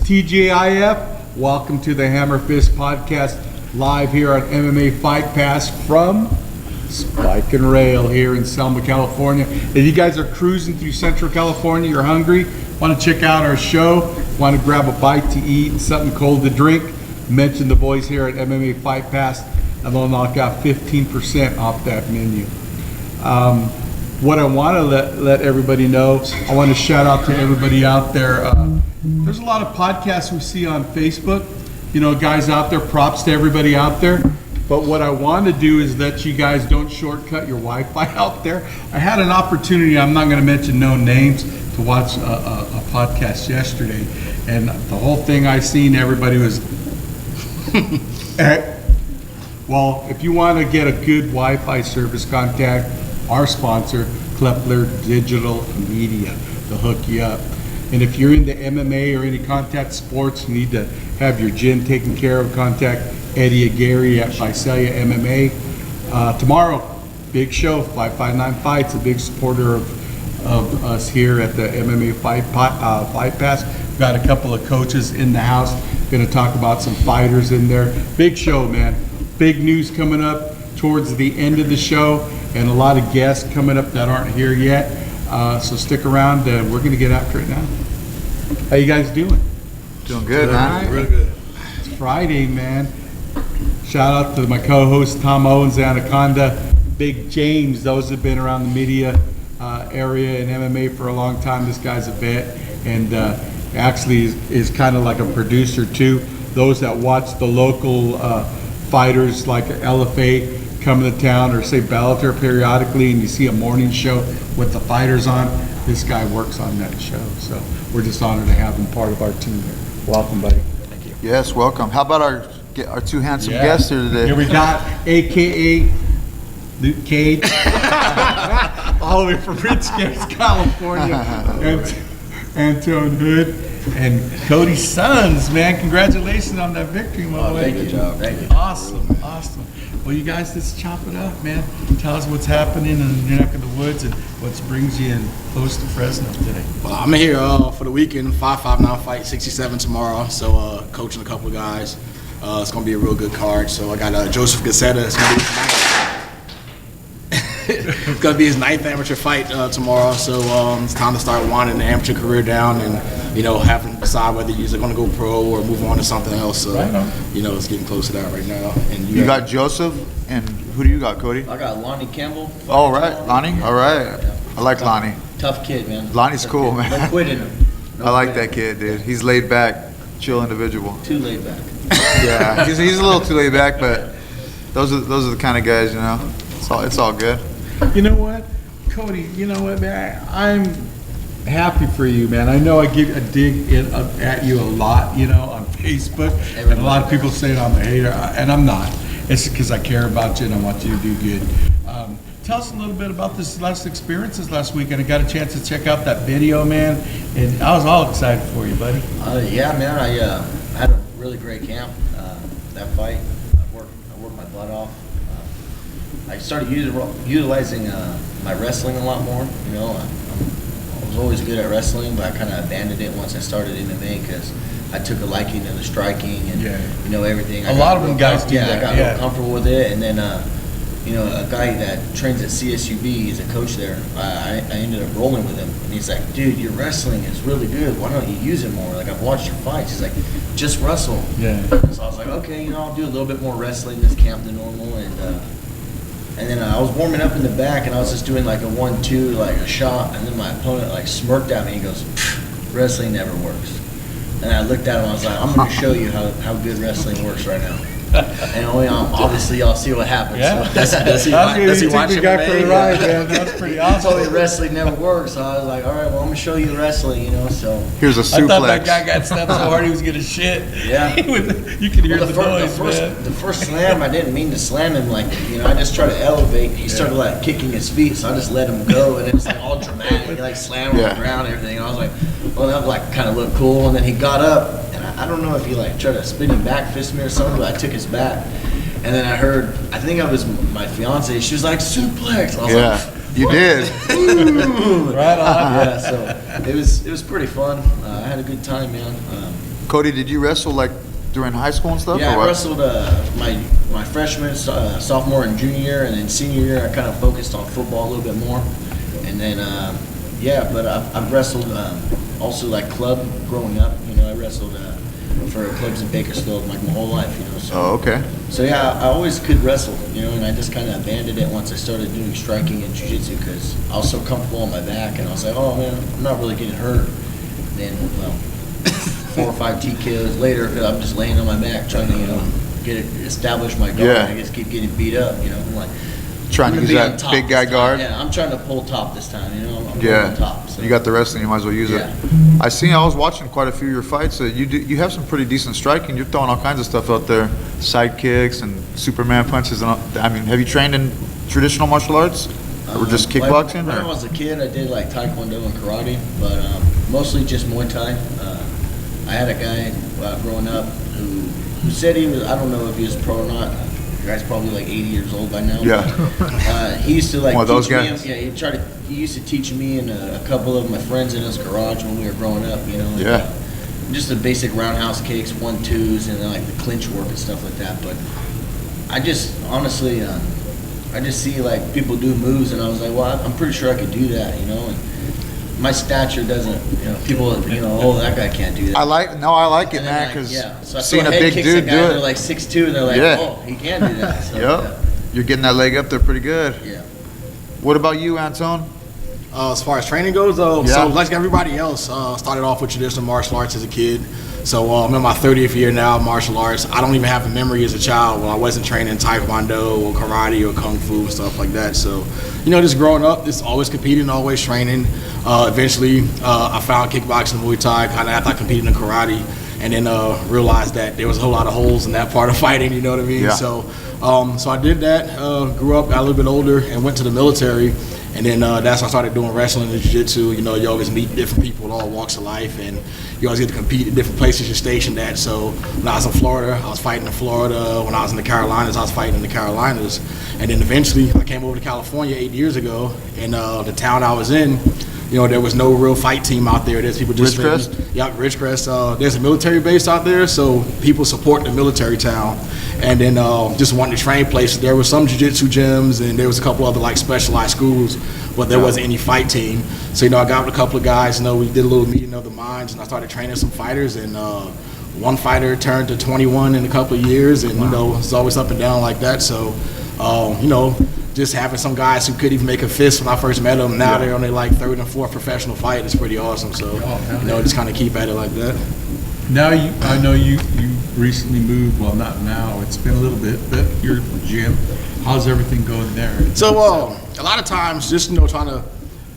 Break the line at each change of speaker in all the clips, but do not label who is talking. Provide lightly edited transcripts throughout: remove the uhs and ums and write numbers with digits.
TGIF. Welcome to the HammerFist podcast, live here on MMA Fight Pass from Spike and Rail here in Selma, California. If you guys are cruising through Central California, you're hungry, want to check out our show, want to grab a bite to eat, something cold to drink, mention the boys here at MMA Fight Pass, and they'll knock out 15% off that menu. What I want to let everybody know, I want to shout out to everybody out there. There's a lot of podcasts we see on Facebook. You know, guys out there, props to everybody out there. But what I want to do is that you guys don't shortcut your Wi-Fi out there. I had an opportunity, I'm not going to mention no names, to watch a podcast yesterday. And the whole thing I seen, everybody was... Well, if you want to get a good Wi-Fi service, contact our sponsor, Klepler Digital Media. They'll hook you up. And if you're into MMA or any contact sports, you need to have your gym taken care of, contact Eddie Aguirre at Visalia MMA. Tomorrow, big show, 559 Fights, a big supporter of us here at the MMA Fight Pass. We've got a couple of coaches in the house, going to talk about some fighters in there. Big show, man. Big news coming up towards the end of the show, and a lot of guests coming up that aren't here yet. So stick around. We're going to get after it now. How you guys doing?
Doing good, man.
Real good.
It's Friday, man. Shout out to my co-host Tom Owens, Anaconda, Big James. Those have been around the media area in MMA for a long time. This guy's a vet, and actually is kind of like a producer too. Those that watch the local fighters like LFA come to town, or say Bellator periodically, and you see a morning show with the fighters on, this guy works on that show. So we're just honored to have him part of our team here. Welcome, buddy.
Thank you.
Yes, welcome. How about our two handsome guests here today?
Here we got AKA Luke Cage, all the way from Rich Gates, California, and Antoine Hood, and Cody Sons, man. Congratulations on that victory, my boy.
Thank you. Thank you.
Awesome, awesome. Well, you guys, let's chop it up, man. Tell us what's happening in your neck of the woods and what brings you in close to Fresno today.
Well, I'm here for the weekend, 559 Fight, 67 tomorrow. So coaching a couple of guys. It's going to be a real good card. So I got Joseph Gazzetta. It's going to be his ninth amateur fight tomorrow. So it's time to start winding the amateur career down and, you know, having to decide whether you're going to go pro or move on to something else. So, you know, it's getting close to that right now. And
you got Joseph, and who do you got, Cody?
I got Lonnie Campbell.
All right, Lonnie. All right. I like Lonnie.
Tough kid, man.
Lonnie's
Tough
cool,
kid.
man.
No quitting him.
I like that kid, dude. He's laid back, chill individual.
Too laid back.
Yeah, he's a little too laid back, but those are the kind of guys, you know. It's all good.
You know what, Cody? You know what, man? I'm happy for you, man. I know I dig at you a lot, you know, on Facebook, and a lot of people say I'm a hater, and I'm not. It's because I care about you and I want you to do good. Tell us a little bit about this last experiences last weekend. I got a chance to check out that video, man, and I was all excited for you, buddy.
Yeah, man. I had a really great camp. That fight, I worked my butt off. I started utilizing my wrestling a lot more. You know, I was always good at wrestling, but I kind of abandoned it once I started MMA because I took a liking to the striking and you know, everything.
A lot of them guys do that.
I got real comfortable with it, and then you know, a guy that trains at CSUB, he's a coach there. I ended up rolling with him, and he's like, "Dude, your wrestling is really good. Why don't you use it more? Like, I've watched your fights." He's like, "Just wrestle."
Yeah.
So I was like, "Okay, you know, I'll do a little bit more wrestling this camp than normal." And then I was warming up in the back, and I was just doing like a 1-2, like a shot, and then my opponent like smirked at me. He goes, "Wrestling never works." And I looked at him, I was like, "I'm going to show you how good wrestling works right now." And obviously y'all see what happens.
Yeah.
So does he watch
the guy for the ride, man. That's pretty awesome.
He told me wrestling never works, so I was like, all right, well, I'm gonna show you the wrestling, you know. So
Here's a suplex.
I thought that guy got snapped so hard he was gonna shit.
Yeah.
You could hear the noise, man.
The first slam, I didn't mean to slam him, like, you know, I just tried to elevate. He started like kicking his feet, so I just let him go, and it was like all dramatic. He like slammed on the ground and everything. And I was like, well, that like kind of looked cool. And then he got up, and I don't know if he like tried to spin him back, fist me or something, but I took his back. And then I heard, I think it was my fiance, she was like, suplex. I was like,
you did.
Right on. Yeah, so it was pretty fun. I had a good time, man.
Cody, did you wrestle like during high school and stuff?
Yeah,
or
I
what?
wrestled my freshman, sophomore, and junior year, and then senior year I kind of focused on football a little bit more. And then, but I've wrestled also like club growing up. You know, I wrestled for clubs in Bakersfield like my whole life. You know, so.
Oh, okay.
So yeah, I always could wrestle. You know, and I just kind of abandoned it once I started doing striking and jiu-jitsu because I was so comfortable on my back, and I was like, oh man, I'm not really getting hurt. And then, well, 4 or 5 TKOs later, I'm just laying on my back trying to, establish my guard.
Yeah.
I just keep getting beat up. You know, I'm like.
Trying to
I'm
use
gonna be
that
on top
big guy
this time.
guard.
Yeah, I'm trying to pull top this time. You know, I'm
Yeah.
going on top. So.
You got the wrestling, you might as well use
Yeah.
it. I was watching quite a few of your fights. You have some pretty decent striking. You're throwing all kinds of stuff out there, side kicks and Superman punches. And all, I mean, have you trained in traditional martial arts or just kickboxing?
When I was a kid, I did like Taekwondo and karate, but mostly just Muay Thai. I had a guy growing up who said he was. I don't know if he was pro or not. The guy's probably like 80 years old by now.
Yeah.
He used to like
One of those
teach me.
guys?
Yeah, he used to teach me and a couple of my friends in his garage when we were growing up. You know. And,
Yeah.
just the basic roundhouse kicks, 1-2s, and then like the clinch work and stuff like that. But I just honestly, I just see like people do moves, and I was like, well, I'm pretty sure I could do that. You know. And my stature doesn't. You know, people. Oh, that guy can't do that.
I like it,
And then,
man, because
So I
seeing
throw
a
head
big
kicks
dude
at guys
do
that are
it.
like 6'2", and they're like,
Yeah.
oh, he can do that. So,
Yep. You're getting that leg up there pretty good.
Yeah.
What about you, Antoine?
As far as training goes, though,
Yeah.
so like everybody else, started off with traditional martial arts as a kid. So I'm in my 30th year now of martial arts. I don't even have a memory as a child when I wasn't training Taekwondo or karate or Kung Fu and stuff like that. So, just growing up, just always competing, always training. Eventually, I found kickboxing, Muay Thai, kind of after I competed in karate, and then realized that there was a whole lot of holes in that part of fighting, you know what I mean?
Yeah.
So I did that, grew up, got a little bit older, and went to the military. And then that's when I started doing wrestling and jiu-jitsu. You always meet different people in all walks of life, and you always get to compete at different places you're stationed at. So when I was in Florida, I was fighting in Florida. When I was in the Carolinas, I was fighting in the Carolinas. And then eventually, I came over to California 8 years ago, and the town I was in, there was no real fight team out there. There's people just
Ridgecrest?
Yeah, Ridgecrest. There's a military base out there, so people support the military town. And then just wanted to train places. There were some jiu-jitsu gyms, and there was a couple other like specialized schools, but there wasn't any fight team. So I got with a couple of guys. We did a little meeting of the minds, and I started training some fighters. And one fighter turned to 21 in a couple of years, and it's always up and down like that. So just having some guys who couldn't even make a fist when I first met them, now they're on their like 3rd and 4th professional fight. It's pretty awesome. So just kind of keep at it like that.
Now I know you recently moved. Well, not now. It's been a little bit, but your gym. How's everything going there?
So a lot of times, just trying to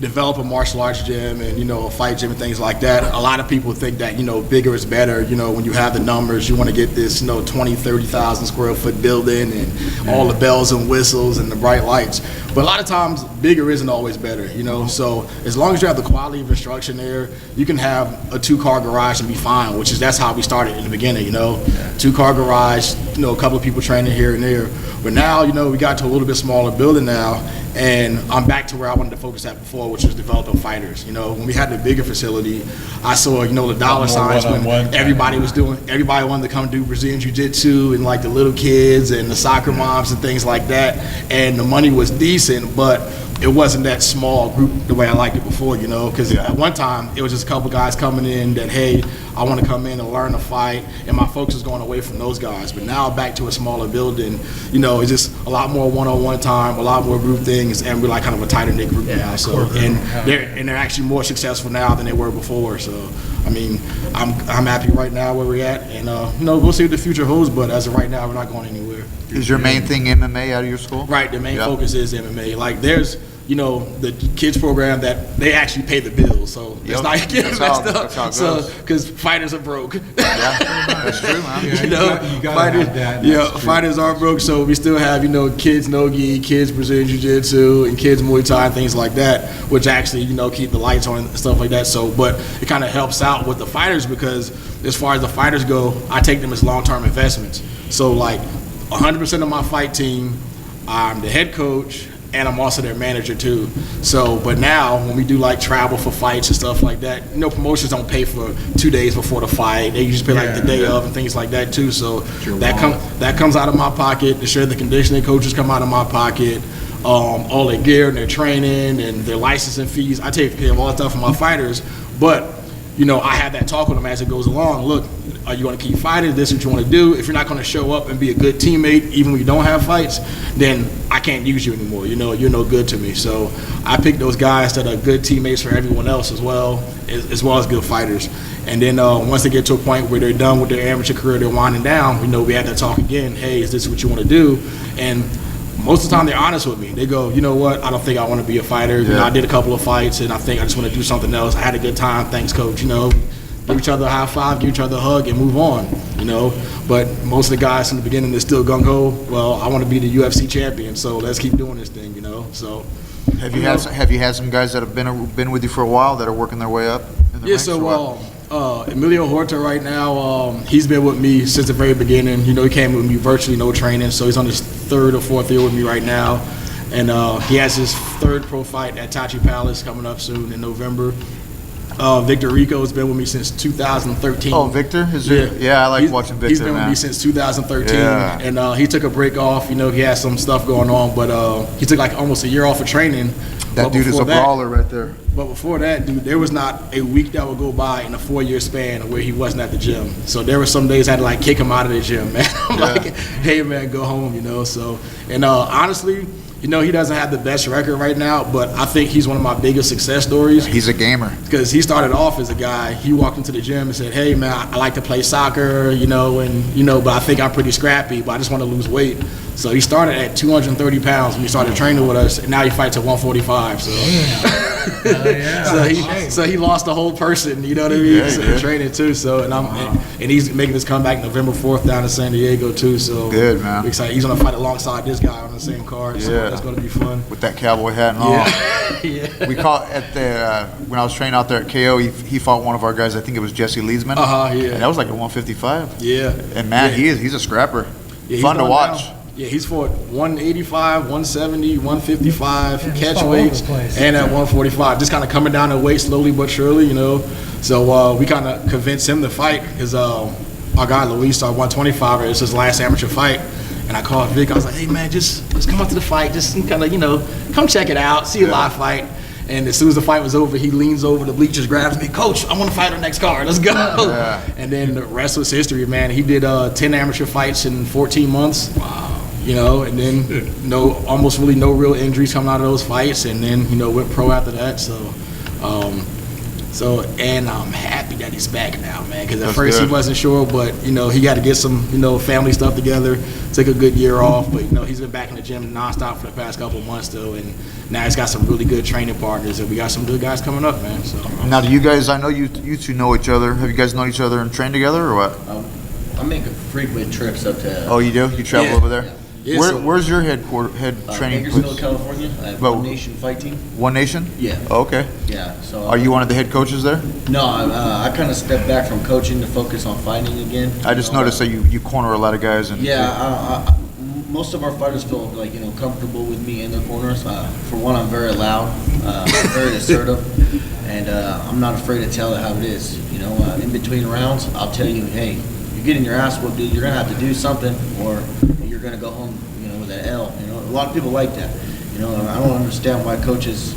develop a martial arts gym and a fight gym and things like that. A lot of people think that bigger is better. When you have the numbers, you want to get this 20, 30,000 square foot building and all the bells and whistles and the bright lights. But a lot of times, bigger isn't always better. So as long as you have the quality of instruction there, you can have a 2-car garage and be fine. That's how we started in the beginning. 2-car garage, a couple of people training here and there. But now we got to a little bit smaller building now. And I'm back to where I wanted to focus at before, which was developing fighters. When we had the bigger facility, I saw, the dollar signs when everybody wanted to come do Brazilian Jiu-Jitsu and like the little kids and the soccer moms and things like that. And the money was decent, but it wasn't that small group the way I liked it before, because at one time it was just a couple guys coming in that, hey, I want to come in and learn to fight, and my focus is going away from those guys. But now back to a smaller building, it's just a lot more one-on-one time, a lot more group things, and we're like kind of a tighter knit group now. So they're actually more successful now than they were before. So I mean, I'm happy right now where we're at, and we'll see what the future holds. But as of right now, we're not going anywhere.
Is your main thing MMA out of your school?
Right, the main focus is MMA. Like there's the kids program that they actually pay the bills, so it's not getting messed up.
That's how it goes.
Because fighters are broke.
Yeah, that's true, man.
You gotta have that. That's true.
Fighters are broke, so we still have kids no-gi, kids Brazilian Jiu-Jitsu, and kids Muay Thai and things like that, which actually keep the lights on and stuff like that. So, but it kind of helps out with the fighters because as far as the fighters go, I take them as long-term investments. So like 100% of my fight team, I'm the head coach, and I'm also their manager too. So, but now when we do like travel for fights and stuff like that, promotions don't pay for 2 days before the fight. They usually pay like the day of and things like that too. So that comes out of my pocket. The strength and conditioning coaches come out of my pocket. All their gear and their training and their licensing fees. I take care of all that stuff for my fighters, but I have that talk with them as it goes along. Look, are you going to keep fighting? This is what you want to do. If you're not going to show up and be a good teammate, even when you don't have fights, then I can't use you anymore. You're no good to me. So I pick those guys that are good teammates for everyone else as well as good fighters. And then once they get to a point where they're done with their amateur career, they're winding down, we have that talk again. Hey, is this what you want to do? And most of the time they're honest with me. They go, you know what, I don't think I want to be a fighter. I did a couple of fights and I think I just want to do something else. I had a good time, thanks coach. Give each other a high five, give each other a hug and move on, But most of the guys from the beginning, they're still gung-ho. Well, I want to be the UFC champion, so let's keep doing this thing, So
have you had some guys that have been with you for a while that are working their way up in the ranks?
So Emilio Horta right now, he's been with me since the very beginning. He came with me virtually no training, so he's on his 3rd or 4th year with me right now. And he has his 3rd pro fight at Tachi Palace coming up soon in November. Victor Rico has been with me since 2013.
Oh, Victor? I like watching Victor,
He's been with me since 2013, and he took a break off. He had some stuff going on, but he took like almost a year off of training.
That dude is a brawler right there.
But before that, dude, there was not a week that would go by in a 4-year span where he wasn't at the gym. So there were some days I had to like kick him out of the gym, man. I'm like, hey, man, go home, So, and honestly, he doesn't have the best record right now, but I think he's one of my biggest success stories.
He's a gamer.
Because he started off as a guy, he walked into the gym and said, hey, man, I like to play soccer, but I think I'm pretty scrappy, but I just want to lose weight. So he started at 230 pounds when he started training with us, and now he fights at 145. So, so he lost the whole person, you know what I mean? Training too. So, and he's making his comeback November 4th down in San Diego too. So
good, man.
Excited. He's gonna fight alongside this guy on the same card. So that's gonna be fun.
With that cowboy hat and all. We caught at the when I was training out there at KO. He fought one of our guys. I think it was Jesse Leesman. And that was like a 155. And man, he's a scrapper. Fun to watch.
Down. Yeah, he's fought 185, 170, 155, catch weights, and at 145. Just kind of coming down the weight slowly but surely, So we kind of convinced him to fight because our guy Luis, our 125er, it's his last amateur fight. And I called Vic. I was like, hey, man, just come up to the fight. Just kind of, come check it out, see a live fight. And as soon as the fight was over, he leans over the bleachers, grabs me, Coach, I want to fight our next card. Let's go. And then the rest was history, man. He did 10 amateur fights in 14 months. Wow. And then almost really no real injuries coming out of those fights, and then went pro after that. And I'm happy that he's back now, man. Because at first he wasn't sure, but he got to get some family stuff together. Took a good year off, but he's been back in the gym nonstop for the past couple of months though, and now he's got some really good training partners, and we got some good guys coming up, man. So
now, do you guys? I know you two know each other. Have you guys known each other and trained together, or what?
I make frequent trips up to.
Oh, you do? You travel over there?
Yeah.
Where's your head training?
Bakersfield, California. I have One Nation fight team.
One Nation?
Yeah.
Oh, okay.
Yeah. So.
Are you one of the head coaches there?
No, I kind of stepped back from coaching to focus on fighting again.
I just noticed that you corner a lot of guys. And
most of our fighters feel like comfortable with me in their corners. For one, I'm very loud, very assertive, and I'm not afraid to tell it how it is. In between rounds, I'll tell you, hey, you're getting your ass whooped, dude. You're gonna have to do something, or you're gonna go home, with an L. A lot of people like that. And I don't understand why coaches.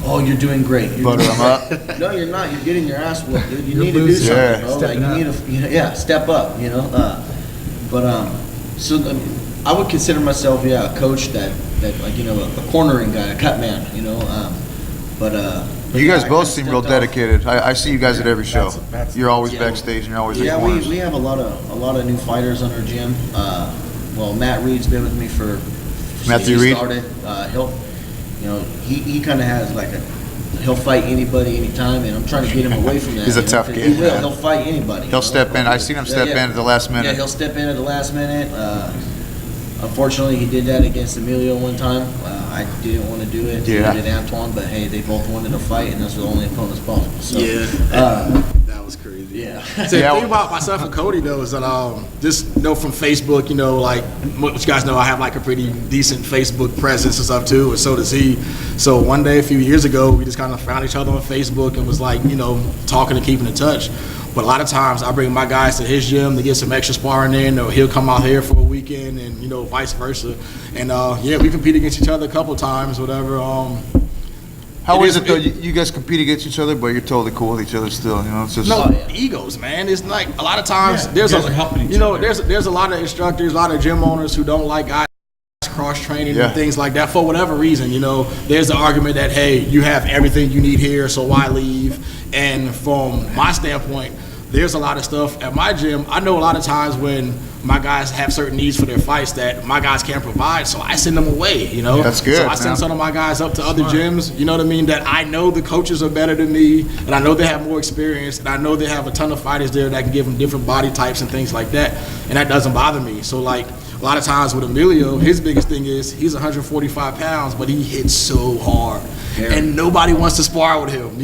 Oh, you're doing great. Butter them up. No, you're not. You're getting your ass whooped, dude. You need to do something, bro. Like you need to, step up. So I would consider myself, a coach that like a cornering guy, a cut man.
You guys both seem real dedicated. I see you guys at every show. You're always backstage and you're always in corners.
We have a lot of new fighters on our gym. Matt Reed's been with me for
Matthew Reed.
Started. He kind of has he'll fight anybody anytime, and I'm trying to get him away from that.
He's a tough kid.
He'll fight anybody.
He'll step in. I seen him step in at the last minute.
Yeah, he'll step in at the last minute. Unfortunately, he did that against Emilio one time. I didn't want to do it.
Yeah.
He did Antoine, but hey, they both wanted to fight, and those were the only opponents possible. So,
that was crazy.
Yeah.
So the thing about myself and Cody though is that just know from Facebook, like what you guys know, I have like a pretty decent Facebook presence and stuff too, and so does he. So one day a few years ago, we just kind of found each other on Facebook and was like, talking and keeping in touch. But a lot of times I bring my guys to his gym to get some extra sparring in, or he'll come out here for a weekend, and vice versa. And we compete against each other a couple times, whatever.
How is it though? You guys compete against each other, but you're totally cool with each other still. It's just
egos, man. It's like a lot of times there's
there's
a lot of instructors, a lot of gym owners who don't like guys cross training and things like that for whatever reason. There's the argument that hey, you have everything you need here, so why leave? And from my standpoint, there's a lot of stuff at my gym. I know a lot of times when my guys have certain needs for their fights that my guys can't provide, so I send them away,
That's good,
So I send some of my guys up to other gyms, you know what I mean, that I know the coaches are better than me, and I know they have more experience, and I know they have a ton of fighters there that can give them different body types and things like that, and that doesn't bother me. So like, a lot of times with Emilio, his biggest thing is he's 145 pounds, but he hits so hard. And nobody wants to spar with him,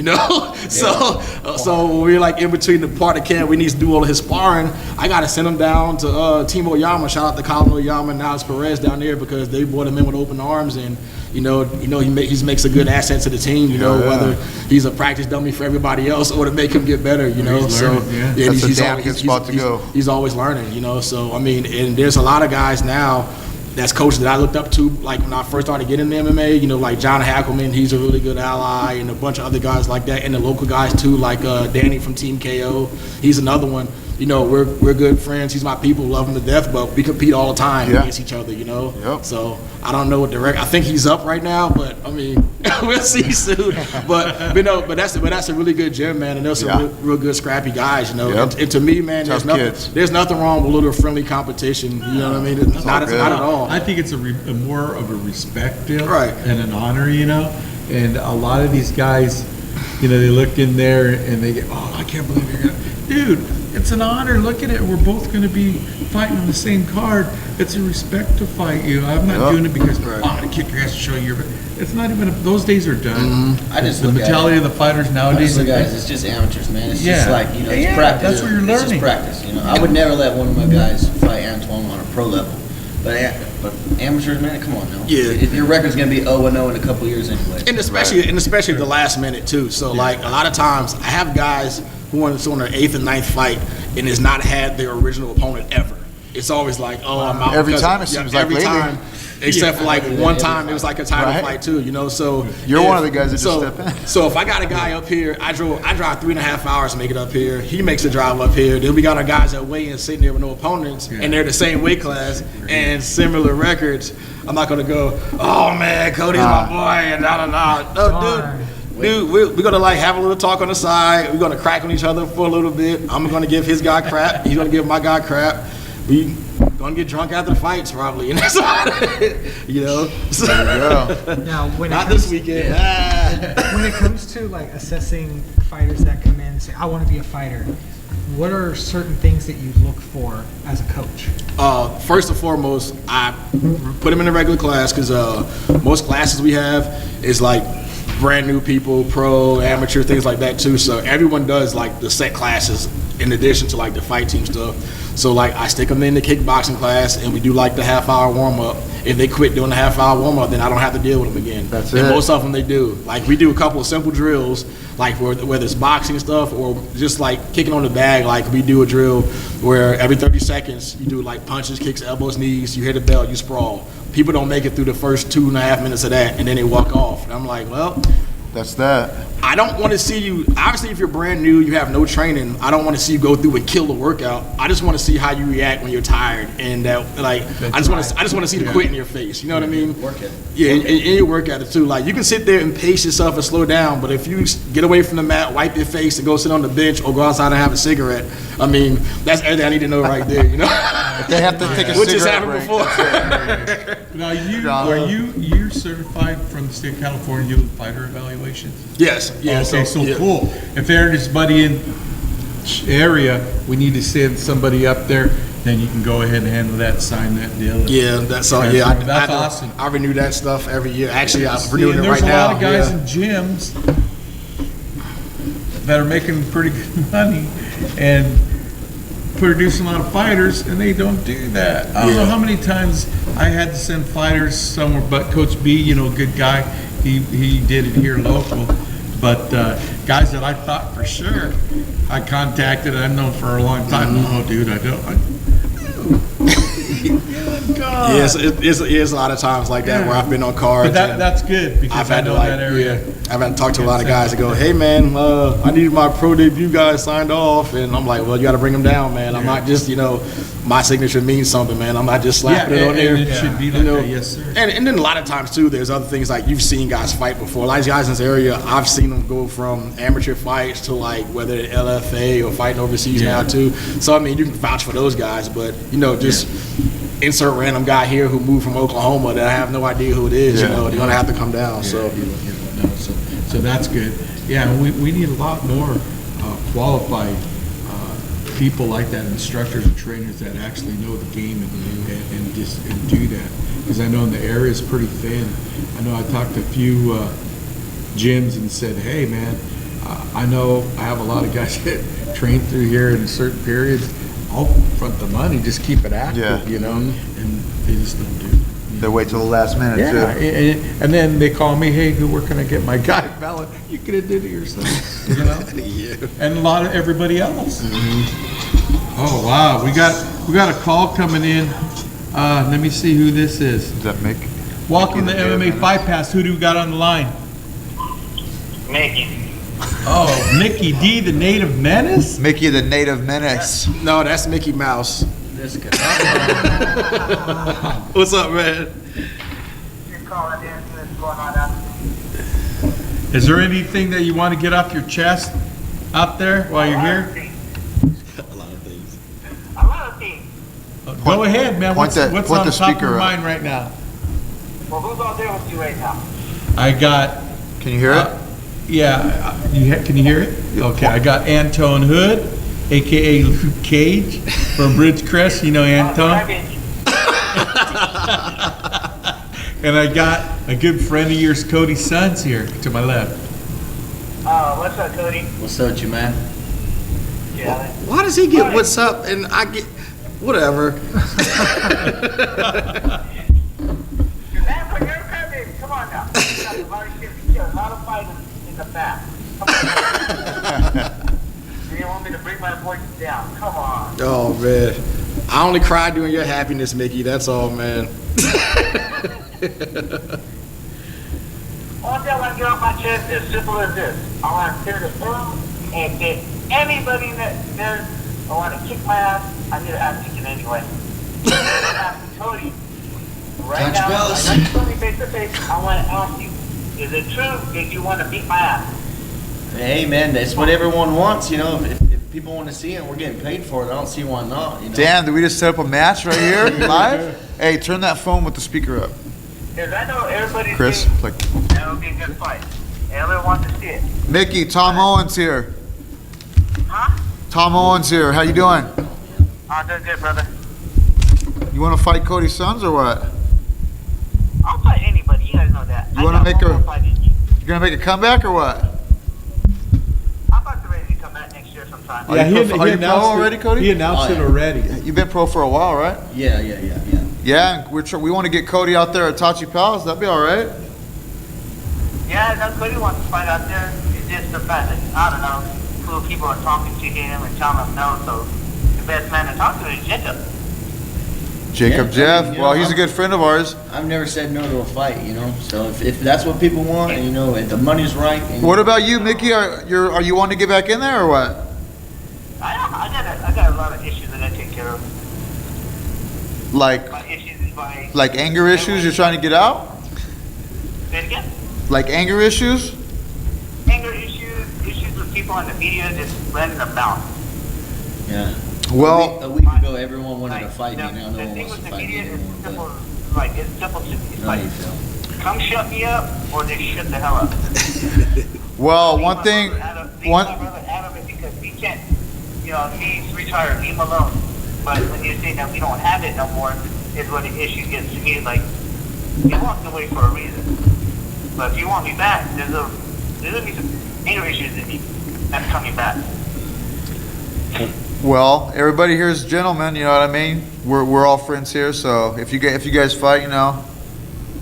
So when we're like in between the part of camp, we need to do all of his sparring. I got to send him down to Timo Yama. Shout out to Colin Oyama and Niles Perez down there because they brought him in with open arms, and he makes a good asset to the team. Whether he's a practice dummy for everybody else or to make him get better.
That's a damn good spot to go.
He's always learning. So I mean, and there's a lot of guys now that's coaches that I looked up to, like when I first started getting into MMA, like John Hackelman, he's a really good ally, and a bunch of other guys like that, and the local guys too, like Danny from Team KO, he's another one. We're good friends. He's my people, love him to death, but we compete all the time against each other,
Yep.
So I don't know what the record. I think he's up right now, but I mean, we'll see soon. But that's a really good gym, man, and there's some real good scrappy guys,
Yep.
And to me, man,
Tough
there's nothing wrong with a little friendly competition. You know what I mean? It's not at all.
I think it's a more of a respect deal,
Right.
and an honor, And a lot of these guys, they look in there and they get, oh, I can't believe you're gonna, dude. It's an honor. Look at it. We're both going to be fighting on the same card. It's a respect to fight you. I'm not doing it because I'm going to kick your ass to show you. It's not even. Those days are done.
I just
the
look
mentality of the fighters nowadays.
Guys, it's just amateurs, man. It's just like it's practice.
That's what you're learning.
It's just practice. I would never let one of my guys fight Antoine on a pro level. But amateurs, man, come on now.
Yeah.
Your record's gonna be 0-0 in a couple years anyway.
And especially the last minute too. So like a lot of times I have guys who are on their 8th and 9th fight and has not had their original opponent ever. It's always like, oh, I'm out.
Every time it seems like lately.
Time, except for like one time it was like a title fight too, So
you're one of the guys that just step in.
So if I got a guy up here, I drive 3.5 hours to make it up here. He makes the drive up here. Then we got our guys that weigh in sitting there with no opponents, and they're the same weight class and similar records. I'm not gonna go, oh man, Cody's my boy, and no, dude, we're gonna like have a little talk on the side. We're gonna crack on each other for a little bit. I'm gonna give his guy crap. He's gonna give my guy crap. We gonna get drunk after the fights probably, and that's about it. So,
Now, when
not
it comes,
this weekend.
when it comes to like assessing fighters that come in and say, I want to be a fighter, what are certain things that you look for as a coach?
First and foremost, I put them in a regular class because most classes we have is like brand new people, pro, amateur, things like that too. So everyone does like the set classes in addition to like the fight team stuff. So like I stick them in the kickboxing class and we do like the half-hour warm-up. If they quit doing the half-hour warm-up, then I don't have to deal with them again.
That's
and
it.
most of them they do. Like we do a couple of simple drills, like whether it's boxing stuff or just like kicking on the bag. Like we do a drill where every 30 seconds you do like punches, kicks, elbows, knees, you hit the bell, you sprawl. People don't make it through the first 2.5 minutes of that and then they walk off. And I'm like, well,
That's that.
I don't want to see you, obviously if you're brand new, you have no training, I don't want to see you go through and kill the workout. I just want to see how you react when you're tired, and that like I just want to see the quit in your face. You know what I mean?
Work it.
Yeah, and your work ethic too. Like you can sit there and pace yourself and slow down, but if you get away from the mat, wipe your face, and go sit on the bench or go outside and have a cigarette, I mean that's everything I need to know right there. You know?
If they have to take a
Which has
cigarette
happened
break,
before.
Now, you're certified from the state of California doing fighter evaluations?
Yes. Yeah.
Okay, so
yeah.
cool. If Aaron's buddy in area, we need to send somebody up there, then you can go ahead and handle that, sign that deal.
Yeah, that's all. Yeah,
That's awesome.
I renew that stuff every year. Actually, I'm
See,
renewing
and
it right now.
There's a lot of guys
yeah.
in gyms that are making pretty good money, and producing a lot of fighters, and they don't do that. I don't know how many times I had to send fighters somewhere, but Coach B, you know, good guy, he did it here local. But guys that I thought for sure I contacted, I've known for a long time. No, dude, I don't. God.
Yes, it's a lot of times like that where I've been on cards.
But that's good because
I've had
I know
to
that area.
I've had to talk to a lot of guys that go, hey man, I needed my pro debut guys signed off, and I'm like, well, you got to bring them down, man. I'm not just, you know, my signature means something, man. I'm not just slapping it on there.
It should be like that, yes, sir.
And then a lot of times too, there's other things like you've seen guys fight before. Like guys in this area, I've seen them go from amateur fights to like whether they're LFA or fighting overseas now too. So I mean, you can vouch for those guys, but you know, just insert random guy here who moved from Oklahoma that I have no idea who it is. You know, they're gonna have to come down. So
that's good. Yeah, we need a lot more qualified people like that, instructors and trainers that actually know the game and do that. Because I know in the area is pretty thin. I know I talked to a few gyms and said, hey man, I know I have a lot of guys that train through here in certain periods. I'll front the money, just keep it active, you know, and they just don't do it.
They wait till the last minute, too.
And then they call me, hey, where can I get my guy ballot? You could have did it yourself, you know? And a lot of everybody else. Oh, wow, we got a call coming in. Let me see who this is.
Does that make?
Welcome to MMA Fight Pass. Who do we got on the line?
Mickey.
Oh, Mickey D, the native menace?
Mickey the native menace.
no, that's Mickey Mouse.
This guy.
What's up, man?
You're calling in. What's going on out there?
Is there anything that you want to get off your chest out there while you're here?
A lot of things.
A lot of things.
Go ahead, man. What's on
the
top of
speaker
your
up.
mind right now?
Well, who's out there with you right now?
I got,
Can you hear it?
can you hear it? Okay, I got Antoine Hood, AKA Luke Cage from Bridgecrest. You know Antoine? And I got a good friend of yours, Cody Sons, here to my left.
What's up, Cody?
What's up, with you, man?
Yeah.
Why does he get what's up and I get whatever?
You're coming. Come on now. You got a lot of shit to kill. A lot of fighters in the back. Come on. You want me to bring my voice down? Come on.
Oh man, I only cry during your happiness, Mickey. That's all, man.
One thing I want to get off my chest is simple as this. I want to clear the room and get anybody that there. I want to kick my ass. I need to ask kicking anyway. Ask Cody. Right now, I know you told me face to face. I want to ask you: is it true that you want to beat my ass?
Hey, man, that's what everyone wants, you know. If people want to see it, we're getting paid for it. I don't see why not, you know.
Damn, did we just set up a match right here live? Hey, turn that phone with the speaker up.
Because I know everybody's
Chris,
saying
like,
that'll be a good fight. Everyone wants to see it.
Mickey, Tom Owens here.
Huh?
Tom Owens here. How you doing?
I'm doing good, brother.
You want to fight Cody Sons or what?
I'll fight anybody. You guys know that.
You wanna make
one more fight in you.
You gonna make a comeback or what?
I'm about to ready to come back next year sometime.
Are you pro already, Cody?
He announced
Oh,
it
yeah.
already.
You've been pro for a while, right?
Yeah.
Yeah, and we want to get Cody out there at Tachi Palace. That'd be all right.
Yeah, no, Cody wants to fight out there. It's just the fact that, I don't know, cool people are talking to him and telling him no, so the best man to talk to is Jacob.
Jacob
Yeah,
Jeff.
I mean, you
Well,
know,
he's a good friend of ours.
I've never said no to a fight, you know. So if that's what people want, and you know, if the money's right. And,
What about you, Mickey? Are you wanting to get back in there or what?
I got a lot of issues that I take care of.
Like
My issues is by
anger issues you're trying to get out?
say it again.
Like anger issues?
Anger issues with people in the media just running about.
Yeah.
Well,
A week ago, everyone wanted to
Like,
fight me. Now no
the
one
thing
wants to
with the
fight me
media is
anymore.
simple.
But
Like it's simple. It's
how
like
do you feel?
come shut me up or just shut the hell up.
well,
Leave
one
my
thing,
brother out of- leave
one,
my brother out of it because he can't. You know, he's retired. Leave him alone. But when you say that we don't have it no more, is when the issue gets to me. Like he walked away for a reason. But if you want me back, there's gonna be some anger issues in me that's coming back.
Well, everybody here is gentlemen, you know what I mean? We're all friends here, so if you guys fight, you know,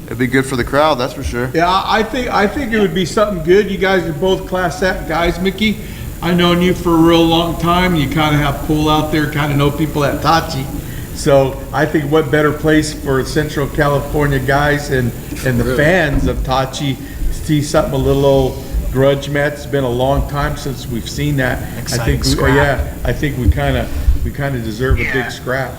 it'd be good for the crowd, that's for sure.
Yeah, I think it would be something good. You guys are both class act guys, Mickey. I've known you for a real long time. You kind of have pull out there, kind of know people at Tachi. So I think what better place for Central California guys and the fans of Tachi to see something a little old grudge match. It's been a long time since we've seen that.
Exciting
I think
scrap.
I think we kind of deserve a big scrap.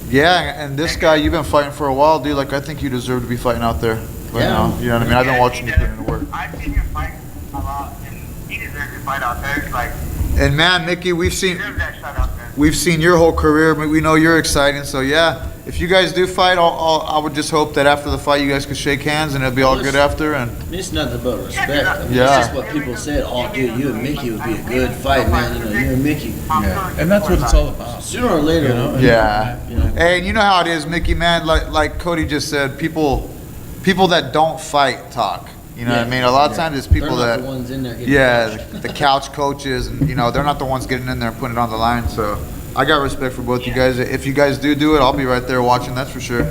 Yeah, and this guy, you've been fighting for a while, dude. Like, I think you deserve to be fighting out there right now. You know what I mean? I've been watching you put in the work.
I've seen him fight a lot, and he deserves to fight out there. It's like,
And man, Mickey, we've
he
seen
deserves that shot out there.
your whole career. We know you're exciting, so yeah. If you guys do fight, I would just hope that after the fight you guys could shake hands and it'll be all good after. And
It's nothing but respect. I mean,
Yeah.
It's just what people said. Oh, dude, you and Mickey would be a good fight, man. You know, you and Mickey.
And that's what it's all about.
Sooner or later,
yeah,
You know.
hey, and you know how it is, Mickey, man. Like Cody just said, people that don't fight talk. You know what I mean? A lot of times it's people
they're not
that,
the ones in there getting
the couch coaches, and you know, they're not the ones getting in there and putting it on the line. So I got respect for both you guys. If you guys do it, I'll be right there watching. That's for sure.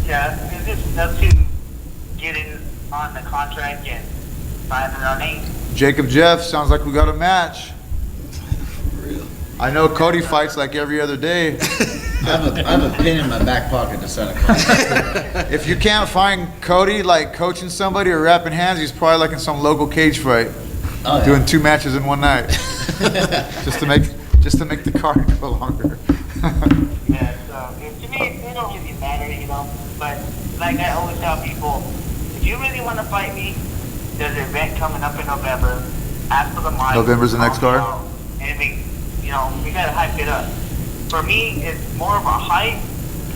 Yeah, it's just up to getting on the contract and signing our name.
Jacob Jeff, sounds like we got a match. I know Cody fights like every other day.
I have a pin in my back pocket to sign a contract.
If you can't find Cody like coaching somebody or wrapping hands, he's probably like in some local cage fight,
Oh, yeah.
doing 2 matches in one night, just to make the card go longer.
Yeah, so to me, it don't really matter, you know. But like I always tell people, if you really want to fight me, there's an event coming up in November. Ask for the mic.
November's the next card?
And we gotta hype it up. For me, it's more of a hype,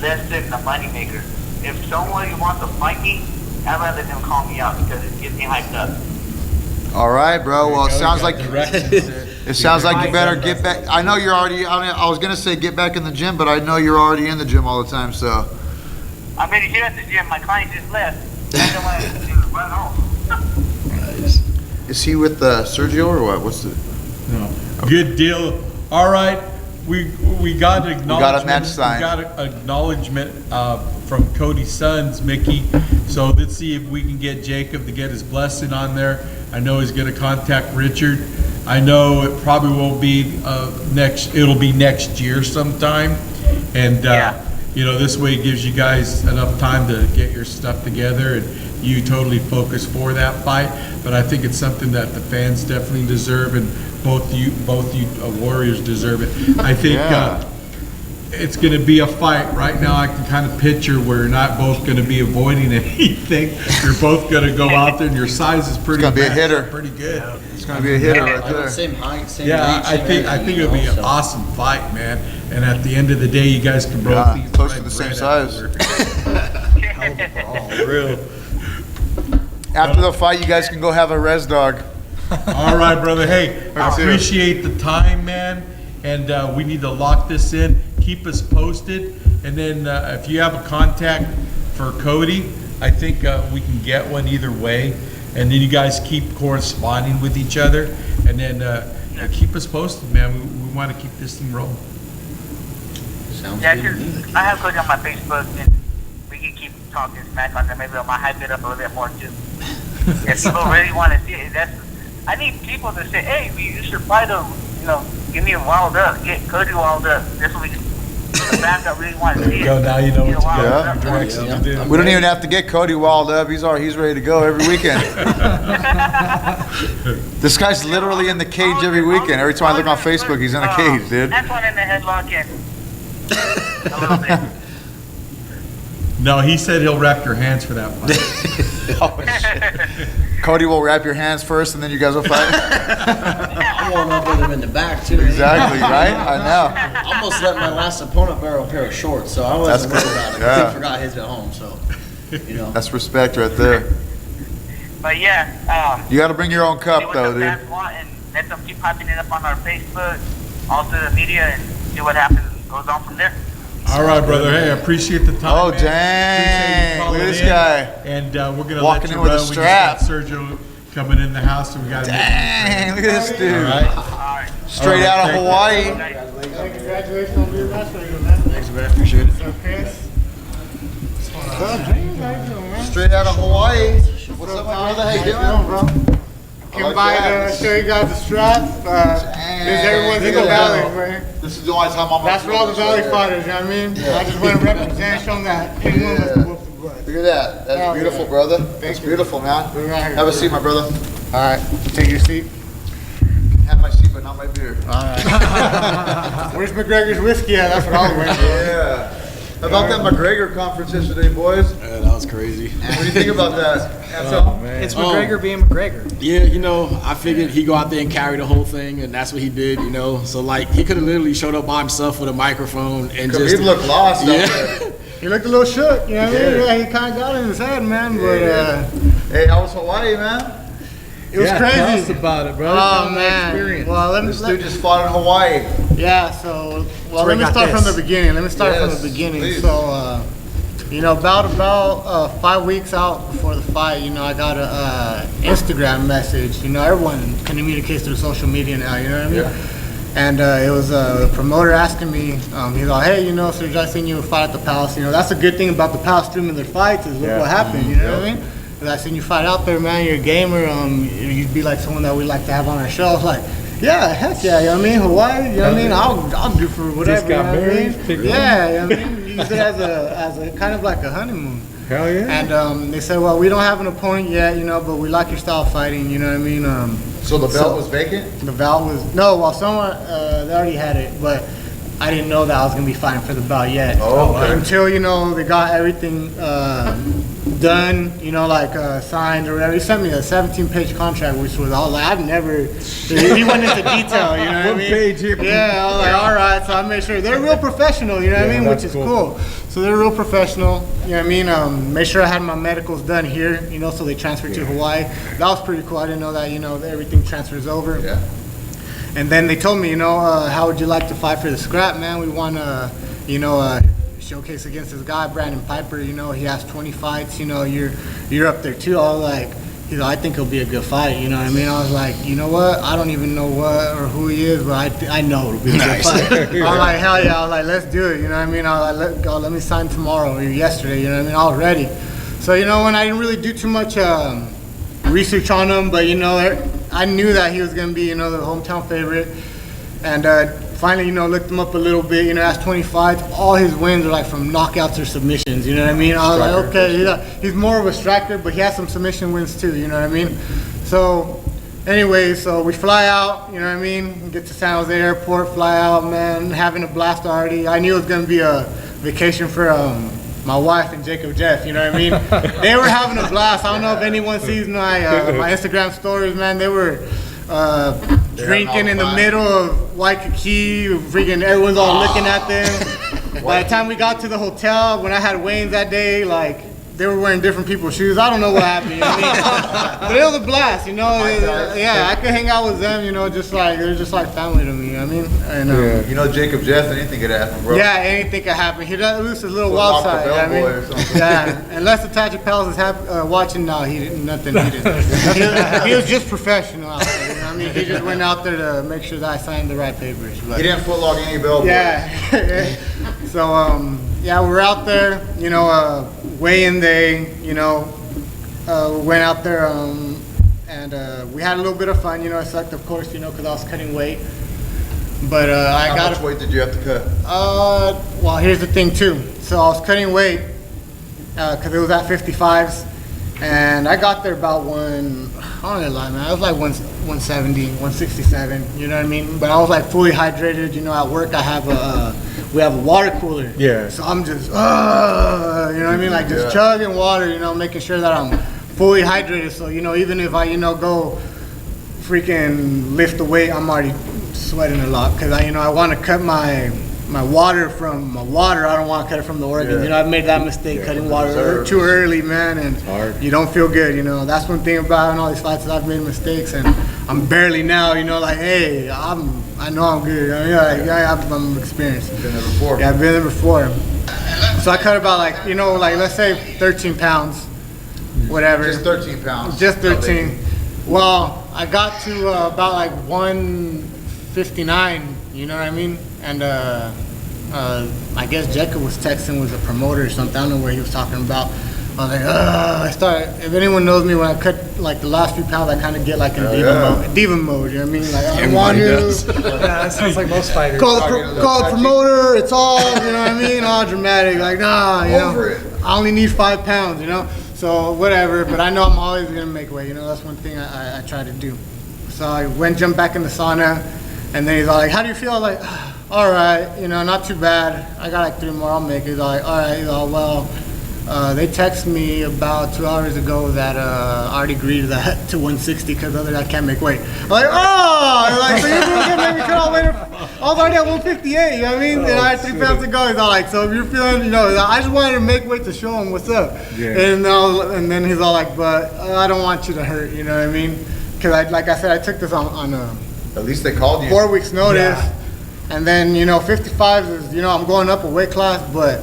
less than the moneymaker. If someone wants to fight me, I'd rather them call me out because it gets me hyped up.
All right, bro. Well, it sounds like you better get back. I know you're already. I was gonna say get back in the gym, but I know you're already in the gym all the time. So
I'm already here at the gym. My client just left. I don't want to run home.
is he with Sergio or what? What's the?
No. Good deal. All right, we got an acknowledgement.
We got a match signed.
We got an acknowledgement from Cody's sons, Mickey. So let's see if we can get Jacob to get his blessing on there. I know he's going to contact Richard. I know it probably won't be it'll be next year sometime. And this way it gives you guys enough time to get your stuff together and you totally focus for that fight. But I think it's something that the fans definitely deserve, and both you warriors deserve it. I think it's going to be a fight. Right now I can kind of picture we're not both going to be avoiding anything. You're both going to go out there, and your size is pretty.
It's gonna be a hitter.
Pretty good.
It's gonna be a hitter right
Like the
there.
same height, same
Yeah,
reach,
I
same
think
everything,
it'll be
you
an
know, so.
awesome fight, man. And at the end of the day, you guys can both
Yeah,
eat
close to
bread
the same
afterward.
size.
Real.
After the fight, you guys can go have a res dog.
All right, brother. Hey, I
Too.
appreciate the time, man. And we need to lock this in. Keep us posted. And then if you have a contact for Cody, I think we can get one either way. And then you guys keep corresponding with each other. And then keep us posted, man. We want to keep this thing rolling.
Sounds
Yeah,
good to
because
me.
I have Cody on my Facebook, and we can keep talking smack on there. Maybe I might hype it up a little bit more too. If people really want to see it, I need people to say, "Hey, you should fight him." You know, give me a wild up, get Cody wild up. This way, the fans that really want to see it.
Go, now you know
get
what to
wild
go.
up.
Directions to do.
We don't even have to get Cody walled up. He's ready to go every weekend. This guy's literally in the cage every weekend. Every time I look on Facebook, he's in a cage, dude.
Antoine in the headlock and a little bit.
No, he said he'll wrap your hands for that fight.
Cody will wrap your hands first, and then you guys will fight.
I'm warming up with him in the back too.
Exactly, right? I know.
I almost let my last opponent borrow a pair of shorts, so I wasn't
That's
worried
cool.
about it.
Yeah.
He forgot his at home, so you know.
That's respect right there.
But yeah,
You got to bring your own
see
cup,
what
though,
the
dude.
fans want, and let them keep hyping it up on our Facebook, all through the media, and see what happens. Goes on from there.
All right, brother. Hey, I appreciate the time.
Oh,
man.
dang.
Appreciate you
Look at
calling
this
in.
guy.
And we're going to
Walking
let you
in with a
run.
strap.
We just got Sergio coming in the house, and we got to
Dang, look at this dude.
All right.
All right.
Straight out of Hawaii.
Congratulations on your match, man.
Thanks, man. Appreciate it.
So, Chris.
Straight out of Hawaii. What's up, my brother? How you doing,
bro? Came by to show you guys the straps. This everyone's in the valley, man.
This is the only time I'm.
That's for all the valley fighters, you know what I mean? I just want to represent, show them that anyone was whoop the butt.
Look at that. That's beautiful, brother. That's beautiful, man.
We're right here.
Have a seat, my brother.
All right, take your seat.
Have my seat, but not my beer.
All right. Where's McGregor's whiskey at? That's what I was waiting for.
Yeah. How about that McGregor conference yesterday, boys?
Yeah, that was crazy.
What do you think about that?
It's McGregor being McGregor.
Yeah, you know, I figured he'd go out there and carry the whole thing, and that's what he did, you know. So, like, he could have literally showed up by himself with a microphone and just...
He looked lost out
Yeah.
there.
He looked a little shook, you know what I mean? Yeah, he kind of got it in his head, man. But
Hey, how was Hawaii, man?
it was crazy.
Tell us about it, bro.
Oh
Tell me the
man!
experience.
Well, let me
This dude just fought in Hawaii.
yeah. So
where
let
I
me
got
start
this.
from the beginning. Let me start
Yes,
from the beginning.
please.
So you know, about 5 weeks out before the fight, you know, I got a Instagram message. You know, everyone communicates through social media now. You know what I mean?
Yeah.
And it was a promoter asking me, he's like, hey, you know, Sergio, I seen you fight at the Palace. You know, that's a good thing about the Palace streaming their fights is look what happened. You know what I mean? Because I seen you fight out there, man. You're a gamer. You'd be like someone that we like to have on our show. I was like, yeah, heck yeah. You know what I mean? Hawaii. You know what I mean? I'll do for whatever.
Just got
you know what I mean?
married, picked
Yeah. You know what I mean? Use it as a kind of like a honeymoon.
Hell yeah.
And they said, well, we don't have an opponent yet, you know, but we like your style of fighting. You know what I mean?
So the belt was vacant?
The belt was someone they already had it, but I didn't know that I was gonna be fighting for the belt yet.
Oh, okay.
Until you know they got everything done, you know, like signed or whatever. He sent me a 17-page contract, which was all like I've never. He went into detail, you know what I
One
mean?
page here.
Yeah, I was like, all right. So I made sure they're real professional, you know what I mean, which
that's
is cool. So they're real professional, you know what I mean? Made sure I had my medicals done here, you know, so they transferred to Hawaii. That was pretty cool. I didn't know that, you know, that everything transfers over.
Yeah.
And then they told me, you know, how would you like to fight for the scrap, man? We want to, you know, showcase against this guy, Brandon Piper. You know, he has 20 fights. You know, you're up there too. I was like, you know, I think he'll be a good fight. You know what I mean? I was like, you know what? I don't even know what or who he is, but I know it'll be a good fight. I was like, hell yeah! I was like, let's do it. You know what I mean? I was like, let me sign tomorrow or yesterday. You know what I mean? I was ready. So you know, when I didn't really do too much research on him, but you know, I knew that he was gonna be, you know, the hometown favorite. And finally, you know, looked him up a little bit. You know, has 20 fights. All his wins are like from knockouts or submissions. You know what I mean? I was like, okay, he's more of a striker, but he has some submission wins too. You know what I mean? So, anyway, so we fly out. You know what I mean? Get to San Jose Airport, fly out, man, having a blast already. I knew it was gonna be a vacation for my wife and Jacob Jeff. You know what I mean? They were having a blast. I don't know if anyone sees my Instagram stories, man. They were. Drinking in the middle of Waikiki, freaking everyone's all looking at them. By the time we got to the hotel, when I had Wayne's that day, like they were wearing different people's shoes. I don't know what happened, you know what I mean? But it was a blast, you know. Yeah, I could hang out with them, you know, just like they're just like family to me, you know what I mean? And
You know Jacob Jeff, anything could happen, bro.
yeah, anything could happen. He does lose his little
We'll
wild
knock
side,
the
you know what I
bellboy
mean?
or something.
Yeah, unless the Tajik Pals is watching, no, he didn't, nothing, he didn't. He was just professional out there, you know what I mean? He just went out there to make sure that I signed the right papers. But
He didn't footlog any bellboy.
yeah. So, yeah, we're out there, you know, weigh-in day, you know, went out there, and we had a little bit of fun, you know. It sucked, of course, you know, because I was cutting weight. But
How much weight did you have to cut?
well, here's the thing, too. So I was cutting weight because it was at 55s, and I got there about I don't know, lie, man. I was like 170, 167, you know what I mean? But I was like fully hydrated, you know. At work, I have we have a water cooler.
Yeah.
So I'm just, you know what I mean? Like just chugging water, you know, making sure that I'm fully hydrated. So, you know, even if I, you know, go freaking lift the weight, I'm already sweating a lot because I want to cut my water from my water. I don't want to cut it from the organs. You know, I've made that mistake cutting water too early, man, and you don't feel good. You know, that's one thing about all these fights is I've made mistakes, and I'm barely now. You know, like hey, I know I'm good. I'm experienced.
Been there before.
Yeah, I've been there before. So I cut about like, you know, like let's say 13 pounds, whatever.
Just 13 pounds.
Just 13. Well, I got to about like 1 59, you know what I mean? And I guess Jekka was texting with a promoter or something. I don't know what he was talking about. I was like, if anyone knows me, when I cut like the last few pounds, I kind of get like in diva mode, you know what I mean? Like, I want you.
Yeah, that sounds like most fighters.
Call the promoter, it's all, you know what I mean? All dramatic, like, nah, you know, I only need 5 pounds, you know? So, whatever, but I know I'm always gonna make weight, you know? That's one thing I try to do. So I jumped back in the sauna, and then he's all like, how do you feel? I was like, all right, you know, not too bad. I got like 3 more, I'll make it. He's all like, all right, he's all, well, they texted me about 2 hours ago that I already agreed to that to 160 because otherwise I can't make weight. I'm like, oh, like, so you're gonna make me cut all later? I was already at 158, you know what I mean? And I had 3 pounds to go. He's all like, so if you're feeling, you know, I just wanted to make weight to show him what's up.
Yeah.
And then he's all like, but I don't want you to hurt, you know what I mean? Because like I said, I took this on
At least they called you.
4 weeks notice. And then, you know, 55 is, you know, I'm going up a weight class, but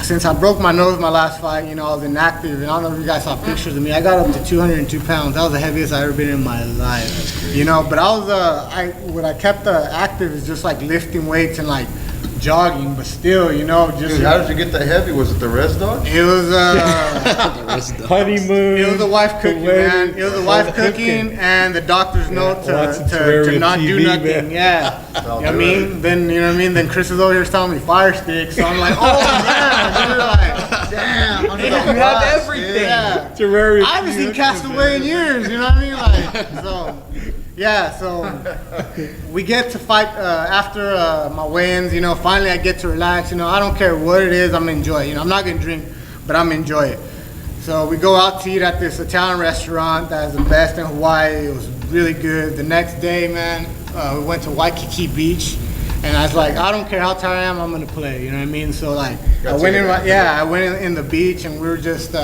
since I broke my nose my last fight, you know, I was inactive, and I don't know if you guys saw pictures of me. I got up to 202 pounds. That was the heaviest I've ever been in my life. You know, but I was, what I kept active is just like lifting weights and like jogging, but still, you know, just.
Dude, how did you get that heavy? Was it the Res Dog?
It was
Honeymoon.
It was the wife cooking, man. It was the wife cooking and the doctor's note to not do
TV,
nothing.
man.
Yeah. You know what I mean? Then, you know what I mean? Then Chris is over here telling me fire sticks. So I'm like, oh, man. You're like, damn.
You have everything.
Yeah.
Terrarium.
I haven't seen Castaway in years, you know what I mean? Like, so, yeah, so we get to fight after my weigh-ins, you know, finally I get to relax, you know, I don't care what it is, I'm enjoy it, you know, I'm not gonna drink, but I'm enjoy it. So we go out to eat at this Italian restaurant that's the best in Hawaii. It was really good. The next day, man, we went to Waikiki Beach, and I was like, I don't care how tired I am, I'm gonna play, you know what I mean? So like, I went in the beach, and we were just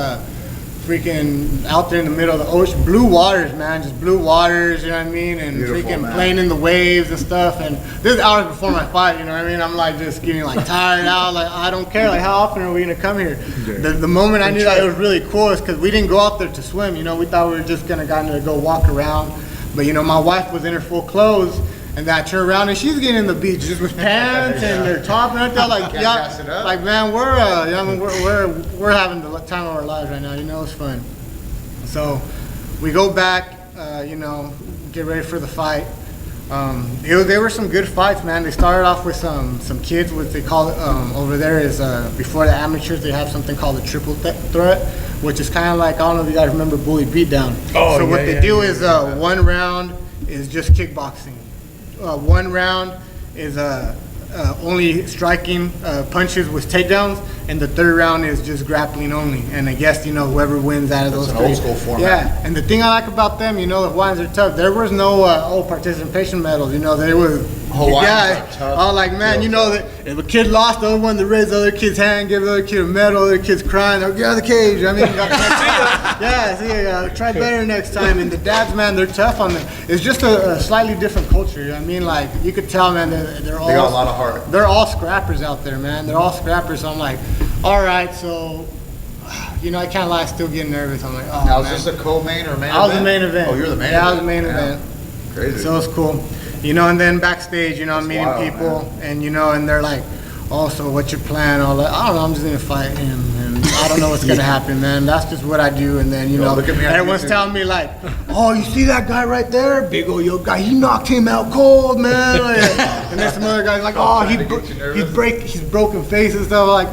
freaking out there in the middle of the ocean, blue waters, man, just blue waters, you know what I mean, and
Beautiful,
freaking
man.
playing in the waves and stuff. And this is hours before my fight, you know what I mean. I'm like just getting like tired out, like I don't care, like how often are we gonna come here? The moment I knew that it was really cool is because we didn't go out there to swim, you know, we thought we were just gonna go walk around, but you know, my wife was in her full clothes. And then I turn around and she's getting in the beach just with pants and her top and everything. Like, yeah, like man, we're having the time of our lives right now. You know, it's fun. So we go back, you know, get ready for the fight. They were some good fights, man. They started off with some kids. What they call it over there is before the amateurs, they have something called a triple threat, which is kind of like, I don't know if you guys remember Bully Beatdown.
Oh,
so
yeah,
what they do is one round is just kickboxing. 1 round is only striking punches with takedowns, and the 3rd round is just grappling only. And I guess, you know, whoever wins out of those
an
3.
old school format.
Yeah, and the thing I like about them, you know, the Hawaiians are tough. There was no participation medals, you know, they were.
Hawaiians
Yeah,
are tough.
I was like, man, you know, that if a kid lost, the other one to raise the other kid's hand, give the other kid a medal, the other kid's crying, like, get out of the cage. I mean, try better next time. And the dads, man, they're tough on them. It's just a slightly different culture. You know what I mean, like, you could tell, man, they're all.
They got a lot of heart.
They're all scrappers out there, man. They're all scrappers. So I'm like, all right, so, you know, I can't lie, still getting nervous. I'm like, oh,
Now,
man.
is this a co-main or main event?
I was the main event.
Oh, you're the main event?
Yeah, I was the main event.
Crazy.
So it's cool. You know, and then backstage, you know, I'm meeting
wild,
people, and you know, and they're like, oh, so what's your plan? All that. I don't know, I'm just gonna fight him, and I don't know what's gonna happen, man. That's just what I do. And then, you know,
look at me on
everyone's
YouTube.
telling me like, oh, you see that guy right there? Big old yo guy, he knocked him out cold, man. Like, and then some other guy's like, oh,
Trying to get you nervous.
he's broken face and stuff. Like,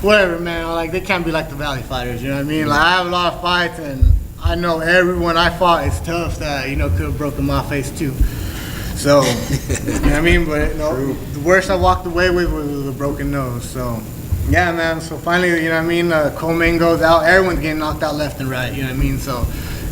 whatever, man. Like, they can't be like the Valley fighters, you know what I mean? Like, I have a lot of fights, and I know everyone I fought is tough that, you know, could have broken my face too. So, you know what I mean? But you know, the worst I walked away with was a broken nose. So, yeah, man. So finally, you know what I mean? Coleman goes out. Everyone's getting knocked out left and right. You know what I mean? So,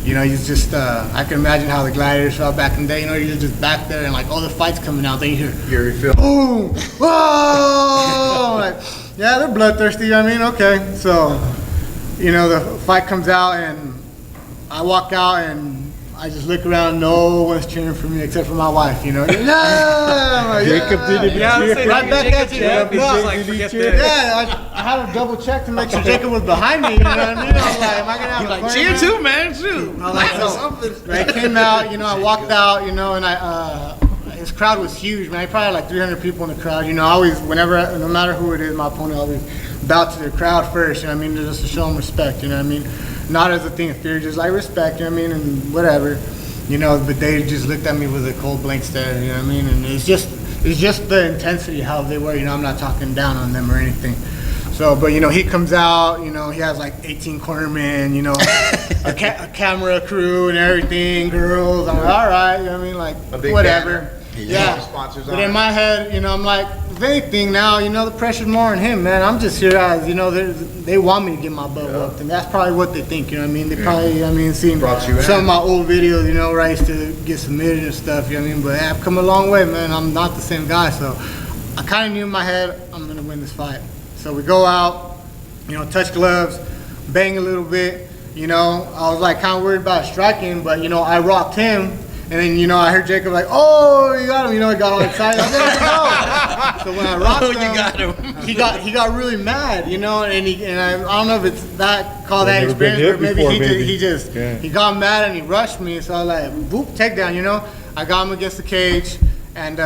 you know, you just, I can imagine how the gladiators felt back in the day. You know, you're just back there and like, oh, the fight's coming out. Then you hear,
Here you feel.
boom, whoa! Like, yeah, they're bloodthirsty. You know what I mean? Okay. So, you know, the fight comes out and I walk out and I just look around, no one's cheering for me except for my wife, you know. Yeah,
Jacob didn't cheer.
Right back at you.
Jacob
Yeah,
didn't cheer.
I had to double check to make sure Jacob was behind me, you know what I mean? I was like, am I gonna have a corner,
Cheer
man?
too, man. Shoot.
I was like, so, I came out, you know, I walked out, you know, and his crowd was huge, man. He probably had like 300 people in the crowd, you know. I always, no matter who it is, my opponent always bow to the crowd first, you know what I mean, just to show them respect, you know what I mean. Not as a thing of fear, just like respect, you know what I mean, and whatever, you know. But they just looked at me with a cold blank stare, you know what I mean. And it's just the intensity how they were, you know. I'm not talking down on them or anything. So, but you know, he comes out, you know, he has like 18 cornermen, you know, a camera crew and everything, girls. I'm like, all right, you know what I mean, like whatever.
Banner.
Yeah.
Sponsors
But in my head, you know, I'm like, if anything now, you know, the pressure's more on him, man. I'm just here as, you know, they want me to get my butt whooped, and that's probably what they think, you know what I mean? They probably, I mean, seen
Brought you in.
some of my old videos, you know, where I used to get submitted and stuff, you know what I mean? But I've come a long way, man. I'm not the same guy, so I kind of knew in my head, I'm going to win this fight. So we go out, you know, touch gloves, bang a little bit, you know. I was like kind of worried about striking, but, you know, I rocked him. And then, you know, I heard Jacob like, oh, you got him. You know, he got all excited. I was like, no. So when I rocked him,
you got him.
he got really mad, you know, and I don't know if it's that called that
Never been
experience,
hit
but maybe
before,
he just he got mad and he rushed me. So I was like, boop, takedown, you know. I got him against the cage, and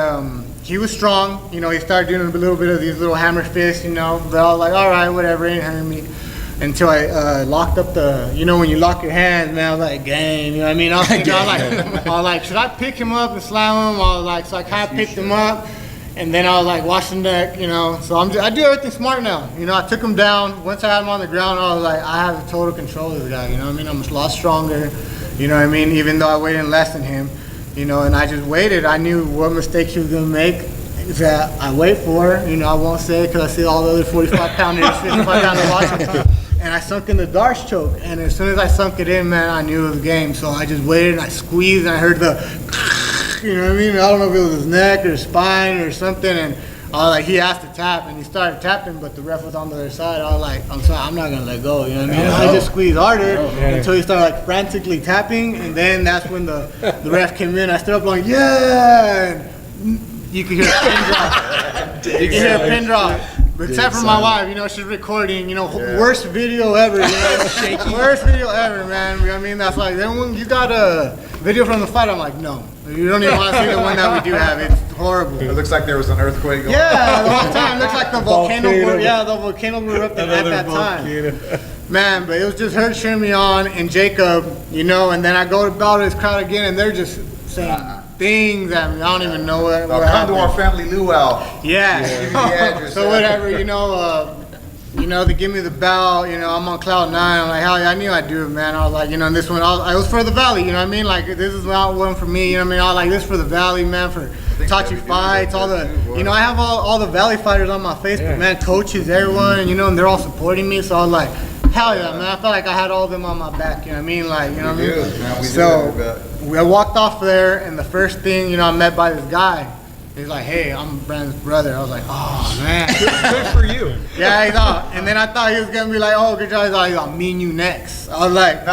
he was strong. You know, he started doing a little bit of these little hammer fists, you know. But I was like, all right, whatever, ain't hurting me. Until I locked up the, you know, when you lock your hands, man, I was like, game, you know what I mean? I was thinking, I was like, should I pick him up and slam him? I was like, so I kind of picked him up, and then I was like, watch the neck, you know. So I do everything smart now. You know, I took him down. Once I had him on the ground, I was like, I have total control of this guy, you know what I mean? I'm a lot stronger, you know what I mean? Even though I weighed in less than him, you know, and I just waited. I knew what mistake he was going to make. That I wait for, you know, I won't say it because I see all the other 45-pounders, 55-pounders watching. And I sunk in the Darce choke, and as soon as I sunk it in, man, I knew it was game. So I just waited and I squeezed, and I heard the, you know what I mean? I don't know if it was his neck or his spine or something, and I was like, he has to tap, and he started tapping, but the ref was on the other side. I was like, I'm sorry, I'm not gonna let go, you know what I mean? I just squeezed harder until he started like frantically tapping, and then that's when the ref came in. I stood up like, yeah, and you could hear a pin drop. You could hear a pin drop. Except for my wife, you know, she's recording, you know, worst video ever, you know, worst video ever, man. You know what I mean? That's like, then when you got a video from the fight, I'm like, no, you don't even want to see the one that we do have. It's horrible.
It looks like there was an earthquake going on.
Yeah, the whole time. It looks like the volcano erupted at that time. Man, but it was just her cheering me on and Jacob, you know, and then I go to battle this crowd again, and they're just saying things at me. I don't even know what
Come
happened.
to our family luau.
Yeah.
Give me the address.
So whatever, you know, they give me the bell, you know, I'm on cloud 9. I'm like, hell yeah, I knew I'd do it, man. I was like, you know, and this one, I was for the Valley, you know what I mean? Like, this is not one for me, you know what I mean? I was like, this for the Valley, man, for Tachi fights, all the, you know, I have all the Valley fighters on my Facebook, man, coaches, everyone, and, you know, and they're all supporting me, so I was like, hell yeah, man. I felt like I had all of them on my back, you know what I mean? Like, you know what I mean?
Man,
So I walked off there, and the first thing, you know, I met by this guy. He's like, hey, I'm Brandon's brother. I was like, oh, man.
Good for you.
Yeah, he thought. And then I thought he was going to be like, oh, good job. He's like, I'll meet you next. I was like,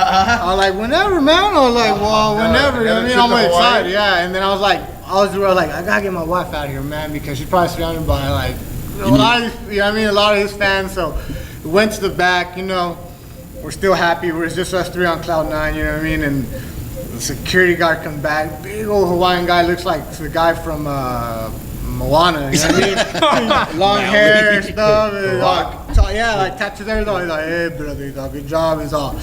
whenever, man. I was like, well, whenever. You know what I mean? I'm excited. Yeah. And then I was like, I got to get my wife out of here, man, because she's probably surrounded by, like, a lot of, you know what I mean? A lot of his fans. So we went to the back, you know. We're still happy. We're just us three on cloud 9, you know what I mean? And the security guard comes back, big old Hawaiian guy, looks like the guy from Moana, you know what I mean? Long hair and stuff, and like tattoos, everything. He's like, hey brother, he's like, good job. He's all,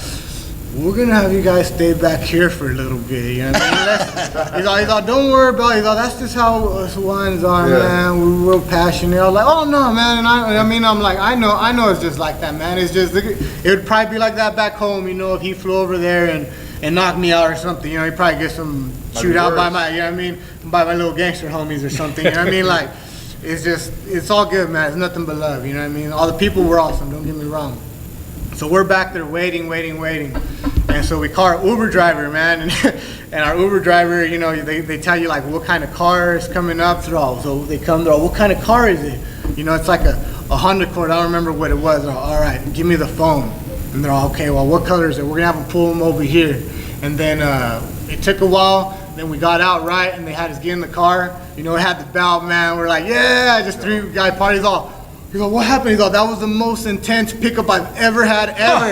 we're gonna have you guys stay back here for a little bit, you know what I mean? He's like, don't worry about it. He's like, that's just how us Hawaiians are, man. We're real passionate. I was like, oh no, man. And I'm like, I know it's just like that, man. It's just, it would probably be like that back home, you know, if he flew over there and knock me out or something, you know, he'd probably get some shoot out by my, you know what I mean, by my little gangster homies or something, you know what I mean? Like, it's all good, man. It's nothing but love, you know what I mean? All the people were awesome, don't get me wrong. So we're back there waiting. And so we call our Uber driver, man, and our Uber driver, you know, they tell you, like, what kind of car is coming up through all. So they come through, what kind of car is it? You know, it's like a Honda Accord. I don't remember what it was. All right, give me the phone. And they're all, okay, well, what color is it? We're going to have them pull them over here. And then it took a while. Then we got out right, and they had us get in the car. You know, it had the belt, man. We're like, yeah, just 3 guy parties all. He's like, what happened? He's like, that was the most intense pickup I've ever had, ever.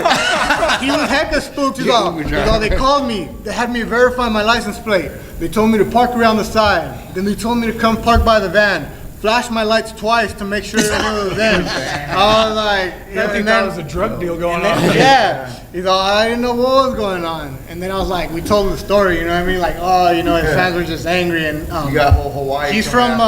He was hecka spooked. He's like, they called me. They had me verify my license plate. They told me to park around the side. Then they told me to come park by the van. Flash my lights twice to make sure it was them. I was like,
I think that was a drug deal going on.
Yeah. He's like, I didn't know what was going on. And then I was like, we told him the story, you know what I mean? Like, oh, you know, his fans were just angry. And
You got whole Hawaii.
he's from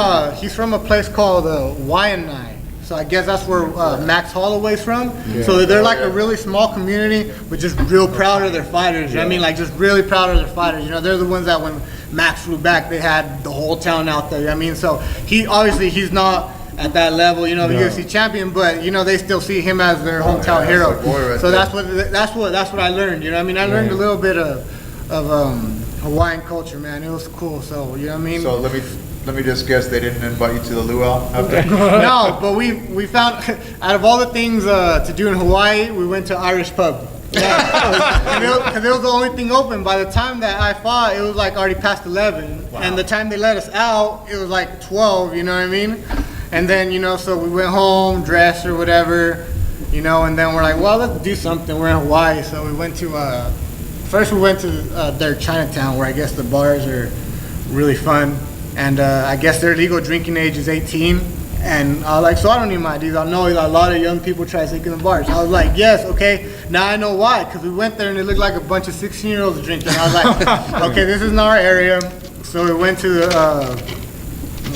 a place called Waianae. So I guess that's where Max Holloway's from. So they're like a really small community, but just real proud of their fighters. You know what I mean? Like just really proud of their fighters. You know, they're the ones that when Max flew back, they had the whole town out there. You know what I mean? So he's not at that level, you know, the UFC champion, but you know they still see him as their hometown hero. So that's what I learned. You know what I mean? I learned a little bit of Hawaiian culture, man. It was cool. So you know what I mean?
So let me just guess, they didn't invite you to the luau after?
No, but we found out of all the things to do in Hawaii, we went to Irish pub. Because it was the only thing open. By the time that I fought, it was like already past 11, and the time they let us out, it was like 12. You know what I mean? And then you know, so we went home, dressed or whatever, you know, and then we're like, well, let's do something. We're in Hawaii, so we went to first we went to their Chinatown, where I guess the bars are really fun. And I guess their legal drinking age is 18. And I was like, so I don't need my IDs. I know a lot of young people try to sneak in the bars. I was like, yes, okay. Now I know why. Because we went there and it looked like a bunch of 16-year-olds drinking. I was like, okay, this is not our area. So we went to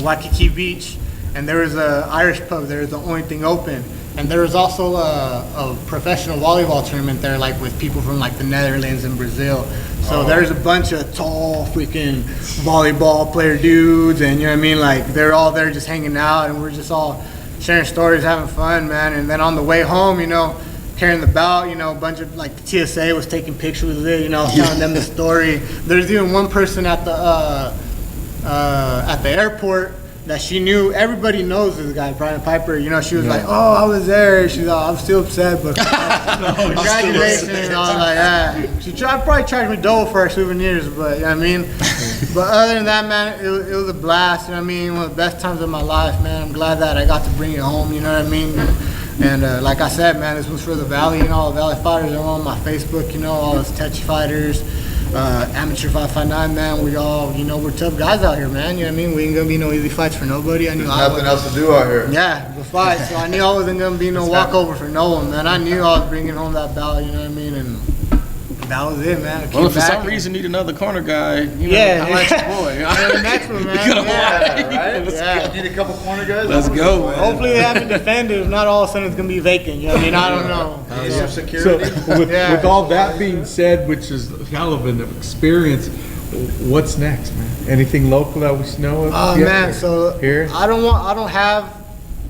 Waikiki Beach. And there was an Irish pub there. It was the only thing open. And there was also a professional volleyball tournament there, like with people from like the Netherlands and Brazil. So there's a bunch of tall freaking volleyball player dudes, and you know what I mean? Like they're all there just hanging out, and we're just all sharing stories, having fun, man. And then on the way home, you know, carrying the belt, you know, a bunch of like the TSA was taking pictures with it, you know, telling them the story. There's even one person at the airport that she knew. Everybody knows this guy, Brian Piper. You know, she was like, "Oh, I was there." She's like, "I'm still upset, but congratulations." And I was like, "Yeah." She probably charged me double for our souvenirs, but you know what I mean. But other than that, man, it was a blast. You know what I mean? One of the best times of my life, man. I'm glad that I got to bring it home. You know what I mean? And like I said, man, this was for the Valley and all the Valley fighters. They're on my Facebook. You know, all the Tetchy fighters. Amateur 559, man, we all, you know, we're tough guys out here, man. You know what I mean? We ain't gonna be no easy fights for nobody. I knew
Nothing else to do out here.
Yeah, the fight. So I knew I wasn't gonna be no walkover for no one, man. I knew I was bringing home that belt. You know what I mean? And that was it, man.
Well, if for some reason need another corner guy, you know,
Yeah.
I like your boy.
I'm the next one, man.
Right?
Yeah.
Need a couple corner guys?
Let's go, man.
Hopefully they haven't defended. If not, all of a sudden it's gonna be vacant. You know what I mean? I don't know.
Need some
So
security?
with all that being said, which is hell of an experience, what's next, man? Anything local that we know of?
Oh
yet?
man, so
Here?
I don't have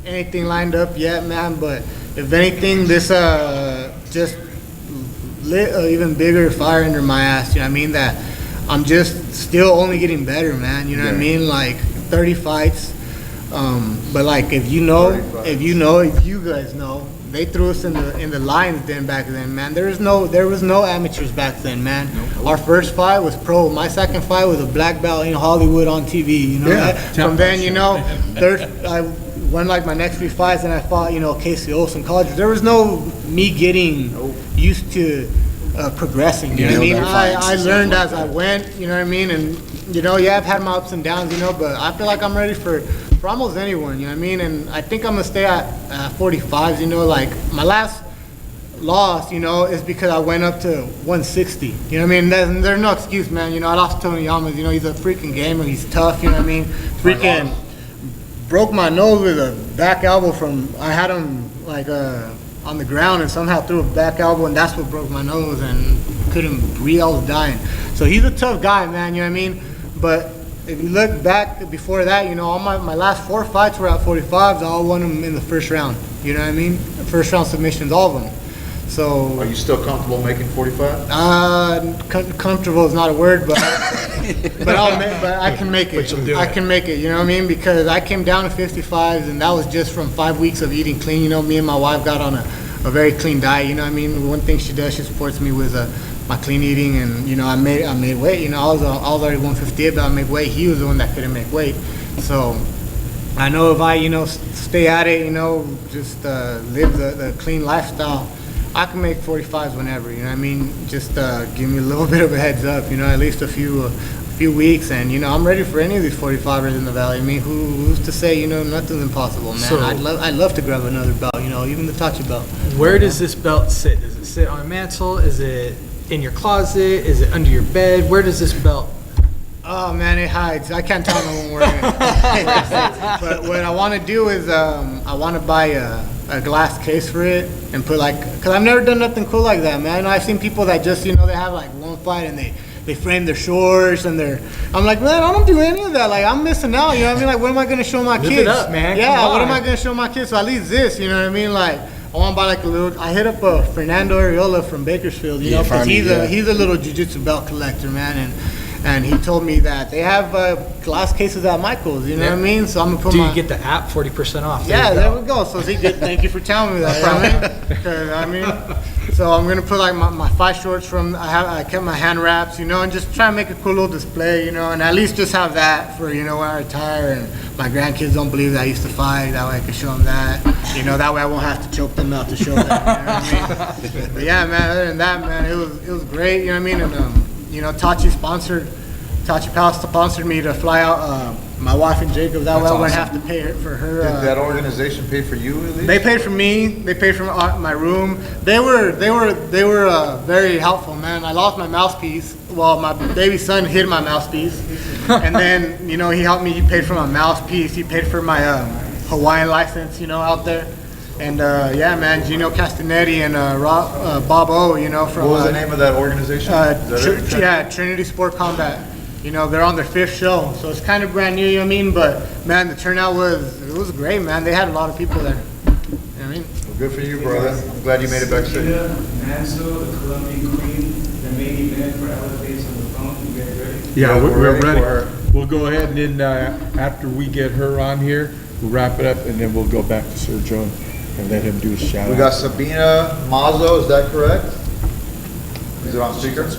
anything lined up yet, man. But if anything, this just lit an even bigger fire under my ass. You know what I mean? That I'm just still only getting better, man. You know what I mean? Like 30 fights. But like if you guys know, they threw us in the Lions Den back then, man. There was no amateurs back then, man. Our first fight was pro. My second fight was a black belt in Hollywood on TV. You know, from then, you know, I won like my next 3 fights, and I fought, you know, Casey Olsen College. There was no me getting used to progressing. You know what I mean? I learned as I went. You know what I mean? And you know, yeah, I've had my ups and downs. You know, but I feel like I'm ready for almost anyone. You know what I mean? And I think I'm gonna stay at 45s. You know, like my last loss, you know, is because I went up to 160. You know what I mean? There's no excuse, man. You know, I lost to Tony Yamas. You know, he's a freaking gamer. He's tough. You know what I mean? Freaking broke my nose with a back elbow from. I had him like on the ground and somehow threw a back elbow, and that's what broke my nose and couldn't breathe. I was dying. So he's a tough guy, man. You know what I mean? But if you look back before that, you know, all my last 4 fights were at 45s. I all won them in the first round. You know what I mean? First round submissions, all of them. So
Are you still comfortable making 45?
comfortable is not a word, but but I can make it. I can make it. You know what I mean? Because I came down to 55s, and that was just from 5 weeks of eating clean. You know, me and my wife got on a very clean diet. You know what I mean? One thing she does, she supports me with my clean eating, and you know, I made weight. You know, I was already 158, but I made weight. He was the one that couldn't make weight. So I know if I, you know, stay at it, you know, just live the clean lifestyle, I can make 45s whenever. You know what I mean? Just give me a little bit of a heads up. You know, at least a few weeks, and you know, I'm ready for any of these 45ers in the valley. I mean, who's to say, you know, nothing's impossible, man.
So,
I'd love to grab another belt, you know, even the Tachi belt.
Where does this belt sit? Does it sit on a mantle? Is it in your closet? Is it under your bed? Where does this belt?
Oh man, it hides. I can't tell no one where it is. But what I want to do is I want to buy a glass case for it and put like, cause I've never done nothing cool like that, man. I know I've seen people that just, you know, they have like one fight and they frame their shorts and I'm like, man, I don't do any of that. Like, I'm missing out, you know what I mean? Like, what am I gonna show my kids?
Live it up, man.
Yeah,
Come
what am
on.
I gonna show my kids? So at least this, you know what I mean? Like, I want to buy like a little. I hit up Fernando Ariola from Bakersfield, you know, because he's a little jiu-jitsu belt collector, man, and he told me that they have glass cases at Michael's, you know what I mean? So I'm gonna put
Do
my.
you get the app 40% off?
Yeah, there we go. So thank you for telling me that. You know what I mean? 'Cause, I mean, so I'm gonna put like my fight shorts from. I kept my hand wraps, you know, and just try and make a cool little display, you know, and at least just have that for, you know, when I retire and my grandkids don't believe that I used to fight. That way I can show them that, you know. That way I won't have to choke them out to show them. You know what I mean? But yeah, man. Other than that, man, it was great. You know what I mean? And you know, Tachi Palace sponsored me to fly out my wife and Jacob. That way I wouldn't have to pay her for her.
Did that organization pay for you at least?
They paid for me. They paid for my room. They were very helpful, man. I lost my mouthpiece. Well, my baby son hid my mouthpiece, and then you know he helped me. He paid for my mouthpiece. He paid for my Hawaiian license, you know, out there. And yeah, man, Gino Castanetti and Bob O, you know, from
What was the name of that organization? Is that it?
Trinity Sport Combat. You know, they're on their 5th show, so it's kind of brand new, you know what I mean? But man, the turnout was great, man. They had a lot of people there. You know what I mean?
Well, good for you, brother. I'm glad you made it back safe.
Sabina Mazo, the Colombian queen, the main event for LFA's on the phone. You guys ready?
Yeah, we're ready.
for her.
We'll go ahead and then after we get her on here, we'll wrap it up and then we'll go back to Sergio and let him do his shout out.
We got Sabina Mazo, is that correct? Is it on speaker?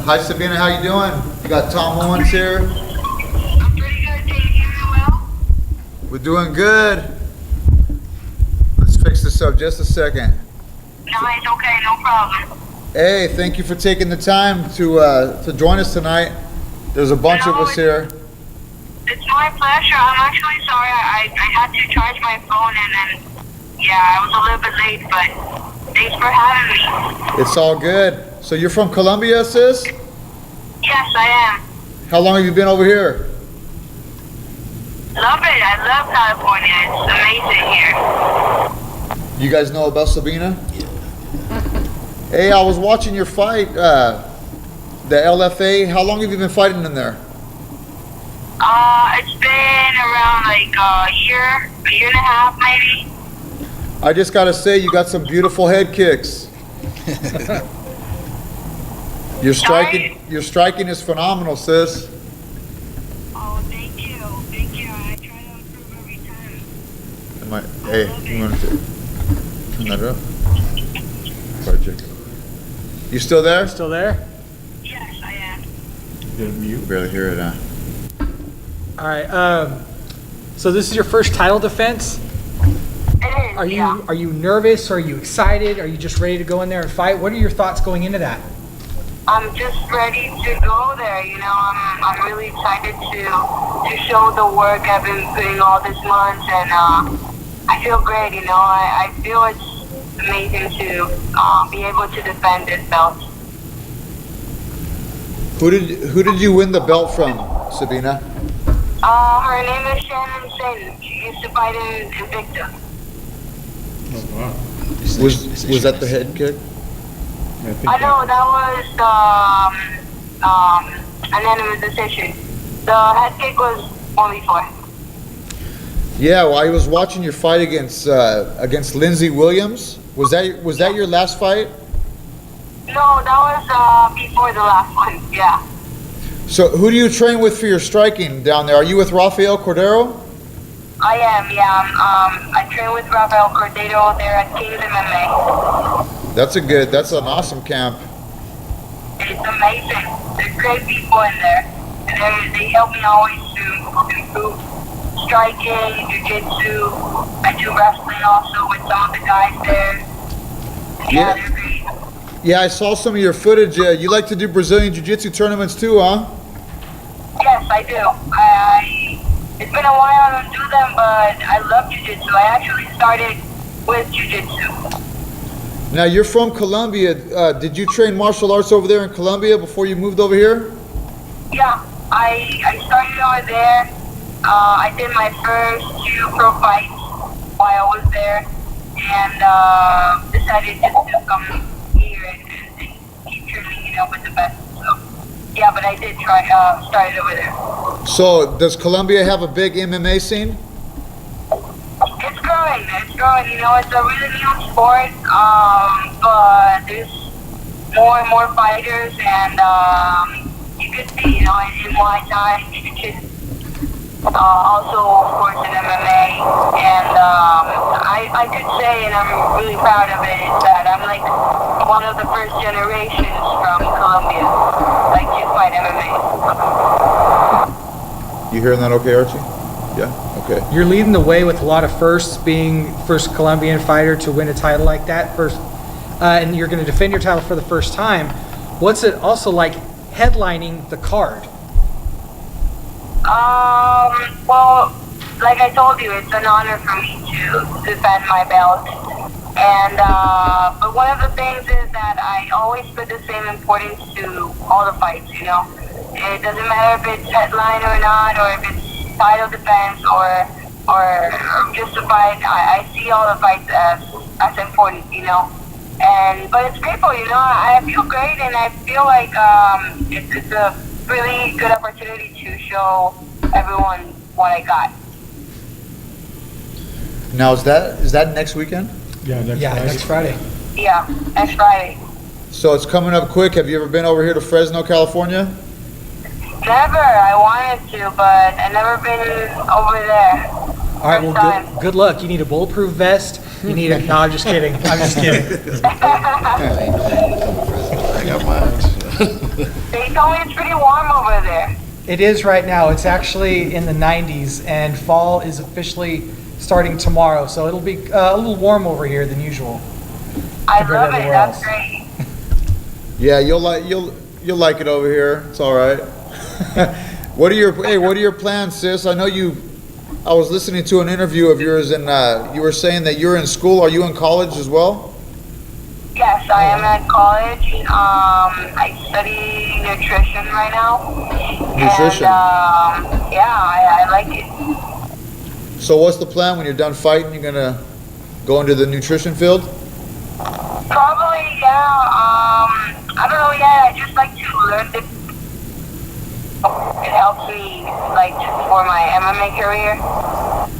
Hi Sabina, how you doing? We got Tom Owens here.
I'm pretty good. Do you hear me well?
We're doing good. Let's fix this up just a second.
No, it's okay. No problem.
Hey, thank you for taking the time to join us tonight. There's a bunch of us here.
It's my pleasure. I'm actually sorry. I had to charge my phone and then, yeah, I was a little bit late, but thanks for having me.
It's all good. So you're from Colombia, sis?
Yes, I am.
How long have you been over here?
Love it. I love California. It's amazing here.
You guys know about Sabina? Hey, I was watching your fight, the LFA. How long have you been fighting in there?
It's been around like a year and a half maybe.
I just gotta say, you got some beautiful head kicks. Your striking is phenomenal, sis.
Oh, thank you. Thank you. I try to improve every time.
Hey, you want to turn that up? Sorry, Jacob. You still there?
Still there?
Yes, I am.
You barely hear it, huh?
All right. So this is your first title defense.
It is, yeah.
Are you nervous? Are you excited? Are you just ready to go in there and fight? What are your thoughts going into that?
I'm just ready to go there. You know, I'm really excited to show the work I've been putting all this months, and I feel great. You know, I feel it's amazing to be able to defend this belt.
Who did you win the belt from, Sabina?
Her name is Shannon Sin. She used to fight in Invicta.
Was that the head kick?
I know that was an unanimous decision. The head kick was only 4.
Yeah, well, I was watching your fight against Lindsey Williams. Was that your last fight?
No, that was before the last one. Yeah.
So who do you train with for your striking down there? Are you with Rafael Cordero?
I am. Yeah. I train with Rafael Cordero there at King's MMA.
That's an awesome camp.
It's amazing. There's great people in there. And they help me always to improve striking, jiu-jitsu. I do wrestling also with some of the guys there. Yeah, they're great.
Yeah, I saw some of your footage. You like to do Brazilian Jiu-Jitsu tournaments too, huh?
Yes, I do. It's been a while I don't do them, but I love jiu-jitsu. I actually started with jiu-jitsu.
Now, you're from Colombia. Did you train martial arts over there in Colombia before you moved over here?
Yeah, I started over there. I did my first 2 pro fights while I was there, and decided just to come here and keep training, with the best. So, yeah, but I did started over there.
So, does Colombia have a big MMA scene?
It's growing. It's growing. It's a really new sport, but there's more and more fighters, and you can see, in Muay Thai, jiu-jitsu, also, of course, in MMA, and I could say, and I'm really proud of it, is that I'm like one of the first generations from Colombia, like to fight MMA.
You hearing that okay, Archie? Yeah? Okay.
You're leading the way with a lot of firsts, being first Colombian fighter to win a title like that, and you're going to defend your title for the first time. What's it also like headlining the card?
Well, like I told you, it's an honor for me to defend my belt. And, but one of the things is that I always put the same importance to all the fights, It doesn't matter if it's headline or not, or if it's title defense or just a fight. I see all the fights as important, but it's grateful, I feel great, and I feel like it's a really good opportunity to show everyone what I got.
Now, is that next weekend?
Yeah,
Next Friday.
Yeah, next Friday.
So it's coming up quick. Have you ever been over here to Fresno, California?
Never. I wanted to, but I've never been over there.
All right, well, good luck. You need a bulletproof vest. You need a... No, I'm just kidding. I'm just kidding.
I got mine.
They told me it's pretty warm over there.
It is right now. It's actually in the 90s, and fall is officially starting tomorrow, so it'll be a little warm over here than usual.
I love it. That's great.
Yeah, you'll like it over here. It's all right. What are your plans, sis? I know I was listening to an interview of yours, and you were saying that you're in school. Are you in college as well?
Yes, I am at college. I study nutrition right now.
Nutrition.
And, I like it.
So what's the plan when you're done fighting? You're gonna go into the nutrition field?
Probably, yeah. I don't know yet. I just like to learn it. It helps me, for my MMA career.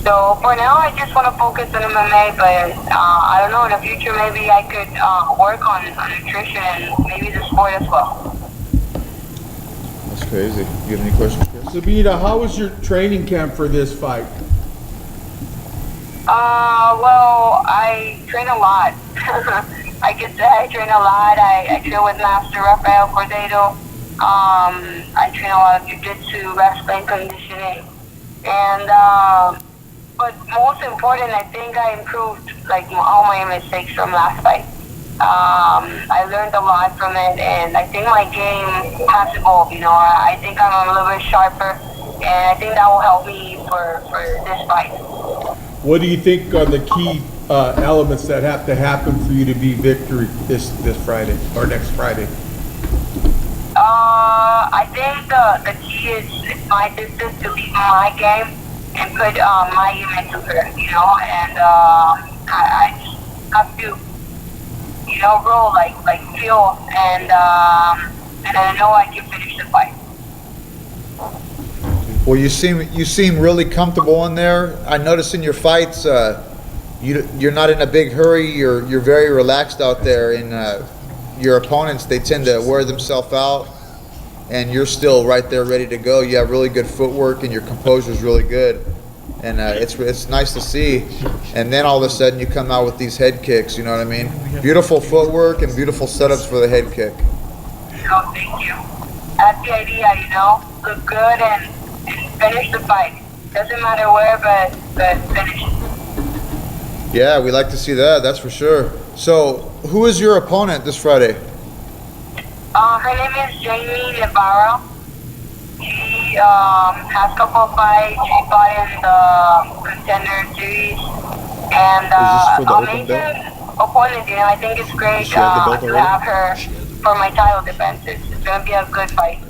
So for now, I just want to focus on MMA, but I don't know, in the future, maybe I could work on nutrition and maybe the sport as well.
That's crazy. You have any questions, Chris?
Sabina, how was your training camp for this fight?
Well, I train a lot. I could say I train a lot. I train with Master Rafael Cordero. I train a lot of jiu-jitsu, wrestling, conditioning, and but most important, I think I improved all my mistakes from last fight. I learned a lot from it, and I think my game has evolved. I think I'm a little bit sharper, and I think that will help me for this fight.
What do you think are the key elements that have to happen for you to be victory this Friday or next Friday?
I think the key is my distance to beat my game and put my game into her, and I just have to, roll feel, and I know I can finish the fight.
Well, you seem really comfortable in there. I notice in your fights, you're not in a big hurry. You're very relaxed out there. And your opponents, they tend to wear themselves out, and you're still right there ready to go. You have really good footwork, and your composure is really good. and it's nice to see. And then all of a sudden you come out with these head kicks. You know what I mean? Beautiful footwork and beautiful setups for the head kick.
Oh, thank you. That's the idea, you know? Look good and finish the fight. Doesn't matter where, but finish.
Yeah, we like to see that. That's for sure. So, who is your opponent this Friday?
Her name is Jamie Navarro. She has a couple of fights. She fought in the Contender Series. And
Is this for the open belt?
amazing opponent, you know. I think it's great
She had the belt
to
already?
have her for my title defenses. It's going to be a good fight.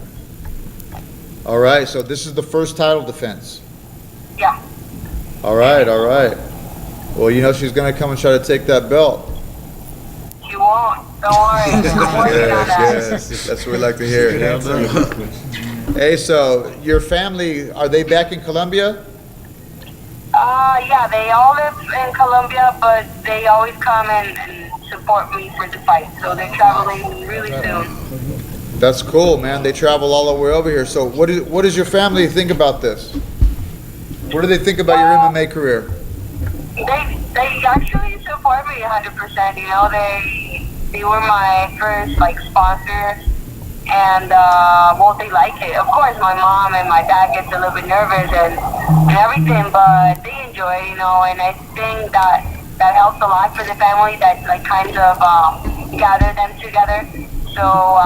All right, so this is the first title defense.
Yeah.
All right, all right. Well, you know she's going to come and try to take that belt.
She won't. Don't worry. I'm working on that.
Yes, that's what we like to hear. Hey, so your family, are they back in Colombia?
Yeah, they all live in Colombia, but they always come and support me for the fight. So they're traveling really soon.
That's cool, man. They travel all the way over here. So what does your family think about this? What do they think about your MMA career?
They actually support me 100%. You know, they were my first sponsors, and well, they like it. Of course, my mom and my dad gets a little bit nervous and everything, but they enjoy it, you know. And I think that helps a lot for the family. That kind of gather them together. So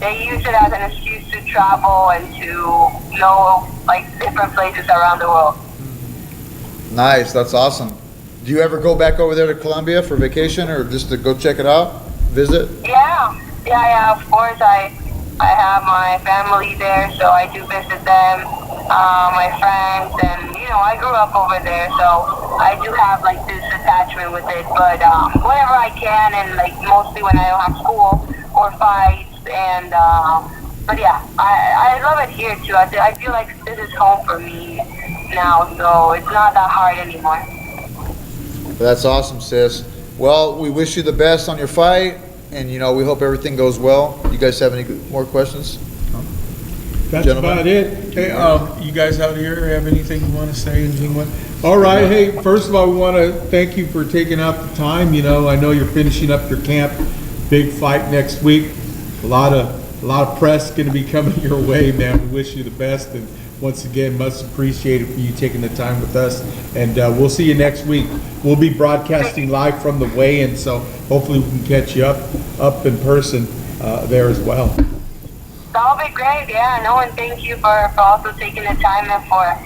they use it as an excuse to travel and to know different places around the world.
Nice, that's awesome. Do you ever go back over there to Colombia for vacation or just to go check it out, visit?
Yeah, of course. I have my family there, so I do visit them, my friends, and I grew up over there, so I do have this attachment with it. But whenever I can, and mostly when I don't have school or fights, and but yeah, I love it here too. I feel like this is home for me now, so it's not that hard anymore.
That's awesome, sis. Well, we wish you the best on your fight, and we hope everything goes well. You guys have any more questions?
That's
Gentlemen?
about it. Hey, you guys out here have anything you want to say? All right. Hey, first of all, we want to thank you for taking out the time. I know you're finishing up your camp. Big fight next week. A lot of press going to be coming your way, man. We wish you the best, and once again, much appreciated for you taking the time with us. And we'll see you next week. We'll be broadcasting live from the weigh-in, so hopefully we can catch you up in person there as well.
That'll be great, yeah. No, and thank you for also taking the time and for,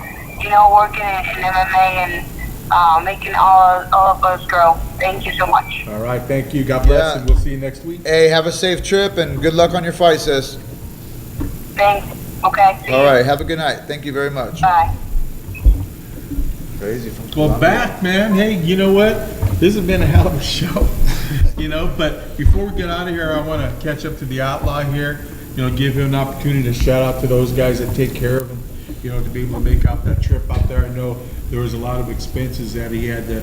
working in MMA and making all of us grow. Thank you so much.
All right, thank you. God bless,
Yeah.
and we'll see you next week.
Hey, have a safe trip and good luck on your fight, sis.
Thanks. Okay. See
All
you.
right, have a good night. Thank you very much.
Bye.
Crazy from
Well,
Colombia.
back, man. Hey, you know what? This has been a hell of a show. But before we get out of here, I want to catch up to the Outlaw here. Give him an opportunity to shout out to those guys that take care of him. To be able to make out that trip out there. I know there was a lot of expenses that he had to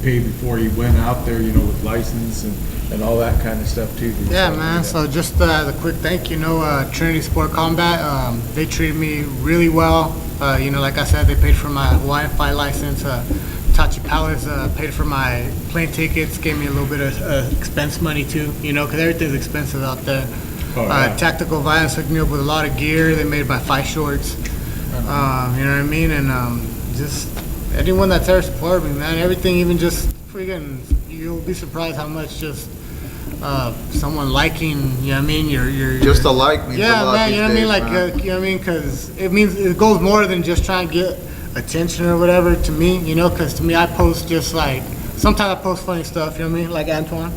pay before he went out there. With license and all that kind of stuff too.
Yeah, man. So just the quick thank you. Trinity Sport Combat. They treated me really well. Like I said, they paid for my Hawaiian fight license. Tachi Palace paid for my plane tickets, gave me a little bit of expense money too. Because everything's expensive out there.
Oh, yeah.
Tactical Violence hooked me up with a lot of gear. They made my fight shorts. You know what I mean? And just anyone that's there supported me, man. Everything, even just freaking, you'll be surprised how much just someone liking, you know what I mean? Your
Just a like means a
yeah,
lot
man.
these
You know what I mean?
days,
Like,
man.
you know what I mean? Because it means it goes more than just trying to get attention or whatever to me. Because to me, I post just sometimes I post funny stuff, you know what I mean? Like Antoine,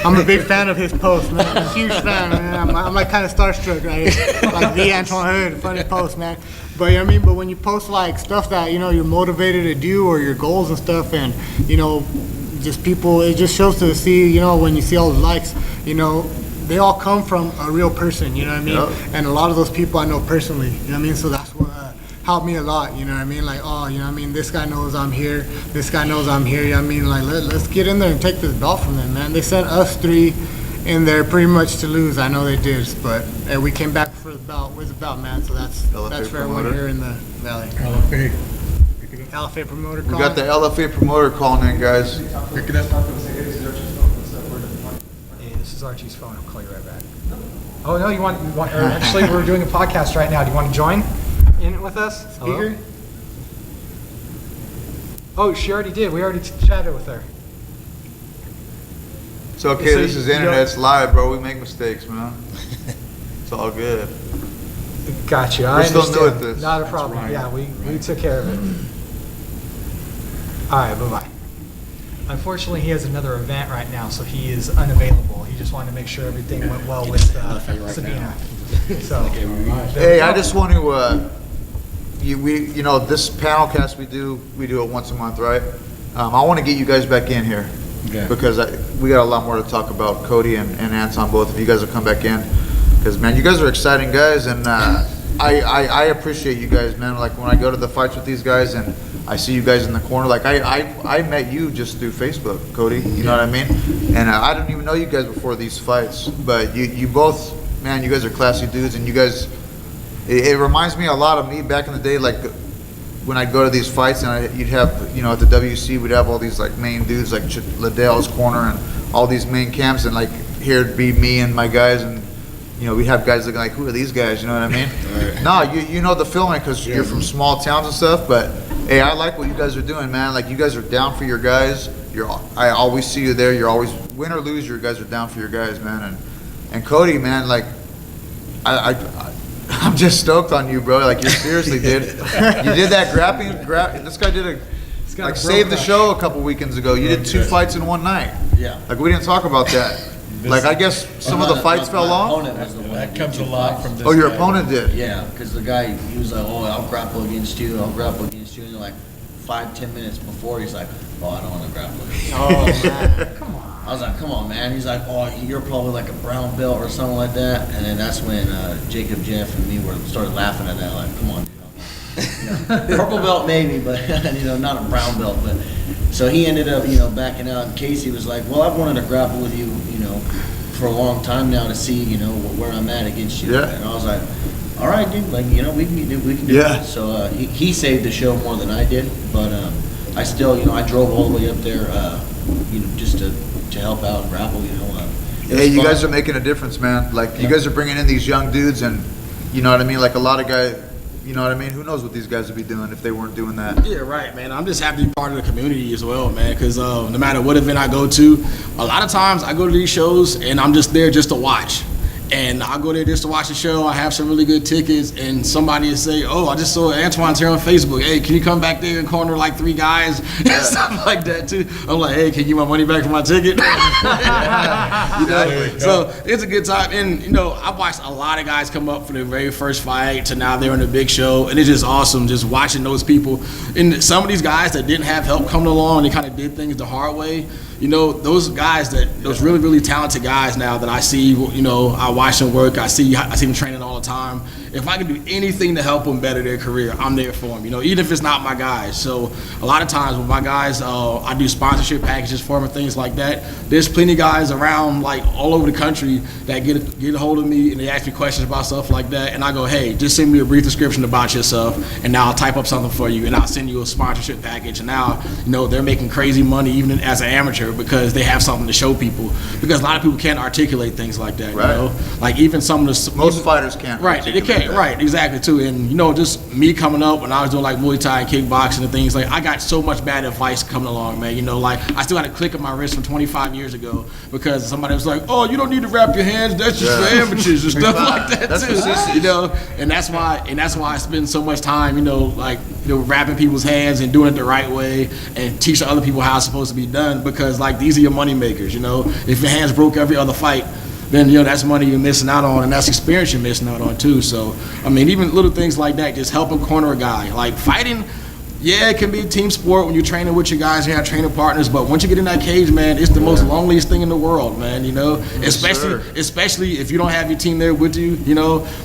I'm a big fan of his posts, man. I'm a huge fan, man. I'm kind of starstruck right here. Like the Antoine Hood, funny post, man. But you know what I mean? But when you post stuff that, you're motivated to do or your goals and stuff and, just people, it just shows to see, when you see all the likes, they all come from a real person, you know what I mean?
Yep.
And a lot of those people I know personally, you know what I mean? So that's what helped me a lot, you know what I mean? Like, oh, you know what I mean? This guy knows I'm here. This guy knows I'm here, you know what I mean? Like, let's get in there and take this belt from them, man. They sent us 3 in there pretty much to lose. I know they did, but we came back for the belt. Where's the belt, man? So that's
LFA
for everyone
promoter.
here in the valley.
LFA.
LFA promoter
We
call.
got the LFA promoter calling in, guys.
Pick it up.
Hey, this is Archie's phone. I'll call you right back. Oh no, you want? Or actually, we're doing a podcast right now. Do you want to join in with us?
Speaker?
Oh, she already did. We already chatted with her.
It's okay,
So
this is
you
internet,
don't-
it's live, bro. We make mistakes, man. It's all good.
Got you.
We're
I
still new
understand.
at this.
Not a problem. Yeah, we took care of it. All right, bye-bye. Unfortunately, he has another event right now, so he is unavailable. He just wanted to make sure everything went well with Sabina. So,
Hey, I just want to, this panel cast we do it once a month, right? I want to get you guys back in here.
Okay.
Because we got a lot more to talk about, Cody and Anton both, if you guys will come back in. Because, man, you guys are exciting guys, and I appreciate you guys, man. Like, when I go to the fights with these guys and I see you guys in the corner, like, I met you just through Facebook, Cody, you know what I mean? And I didn't even know you guys before these fights, but you both, man, you guys are classy dudes, and you guys, it reminds me a lot of me back in the day, like, when I'd go to these fights and you'd have, at the WC, we'd have all these, like, main dudes, like Liddell's corner and all these main camps, and, like, here it'd be me and my guys, and, we'd have guys looking like, who are these guys, you know what I mean? Right. No, you know the feeling because you're from small towns and stuff, but, hey, I like what you guys are doing, man. Like, you guys are down for your guys. I always see you there. You're always, win or lose, you guys are down for your guys, man. And Cody, man, like, I'm just stoked on you, bro. Like, you're seriously, dude. You did that grappling. This guy did saved the show a couple weekends ago. You did 2 fights in one night.
Yeah.
Like, we didn't talk about that. Like, I guess some of the fights fell off.
That comes a lot from this.
Oh, your
guy.
opponent did.
Yeah, because the guy, he was like, oh, I'll grapple against you, and like 5-10 minutes before, he's like, oh, I don't want to grapple against you.
oh man, come on.
I was like, come on, man. He's like, oh, you're probably like a brown belt or something like that. And then that's when Jacob, Jeff, and me started laughing at that, like, come on, dude. Purple belt maybe, but not a brown belt. But so he ended up, backing out. And Casey was like, well, I've wanted to grapple with you, for a long time now to see, where I'm at against you.
Yeah.
And I was like, all right, dude, like, we can do
Yeah.
it. So he saved the show more than I did, but I still, I drove all the way up there, just to help out and grapple,
Hey, you guys are making a difference, man. Like, you guys are bringing in these young dudes, and you know what I mean? Like, a lot of guys, you know what I mean? Who knows what these guys would be doing if they weren't doing that?
Yeah, right, man. I'm just happy to be part of the community as well, man, because no matter what event I go to, a lot of times I go to these shows and I'm just there just to watch. And I go there just to watch the show. I have some really good tickets, and somebody will say, oh, I just saw Antoine's here on Facebook. Hey, can you come back there and corner like 3 guys? And stuff like that, too. I'm like, hey, can you get my money back for my ticket? So it's a good time. And, I've watched a lot of guys come up for their very first fight to now they're in a big show. And it's just awesome just watching those people. And some of these guys that didn't have help coming along, they kind of did things the hard way. Those guys those really, really talented guys now that I see, I watch them work, I see them training all the time. If I can do anything to help them better their career, I'm there for them, even if it's not my guys. So a lot of times with my guys, I do sponsorship packages for them and things like that. There's plenty of guys around, like, all over the country that get a hold of me and they ask me questions about stuff like that. And I go, hey, just send me a brief description about yourself, and now I'll type up something for you, and I'll send you a sponsorship package. And now, they're making crazy money even as an amateur because they have something to show people. Because a lot of people can't articulate things like that,
Right.
Like even some of the
Most fighters can't.
Right, they can't. Right, exactly too. And just me coming up when I was doing like Muay Thai and kickboxing and things, like I got so much bad advice coming along, man. Like I still had a click on my wrist from 25 years ago because somebody was like, "Oh, you don't need to wrap your hands. That's just for amateurs and stuff like that
That's
too."
for sissies.
And that's why I spend so much time, wrapping people's hands and doing it the right way and teaching other people how it's supposed to be done because like these are your money makers. If your hands broke every other fight, then that's money you're missing out on, and that's experience you're missing out on too. So even little things like that, just helping corner a guy. Like fighting, yeah, it can be a team sport when you're training with your guys, you have training partners, but once you get in that cage, man, it's the most loneliest thing in the world, man. Especially if you don't have your team there with you,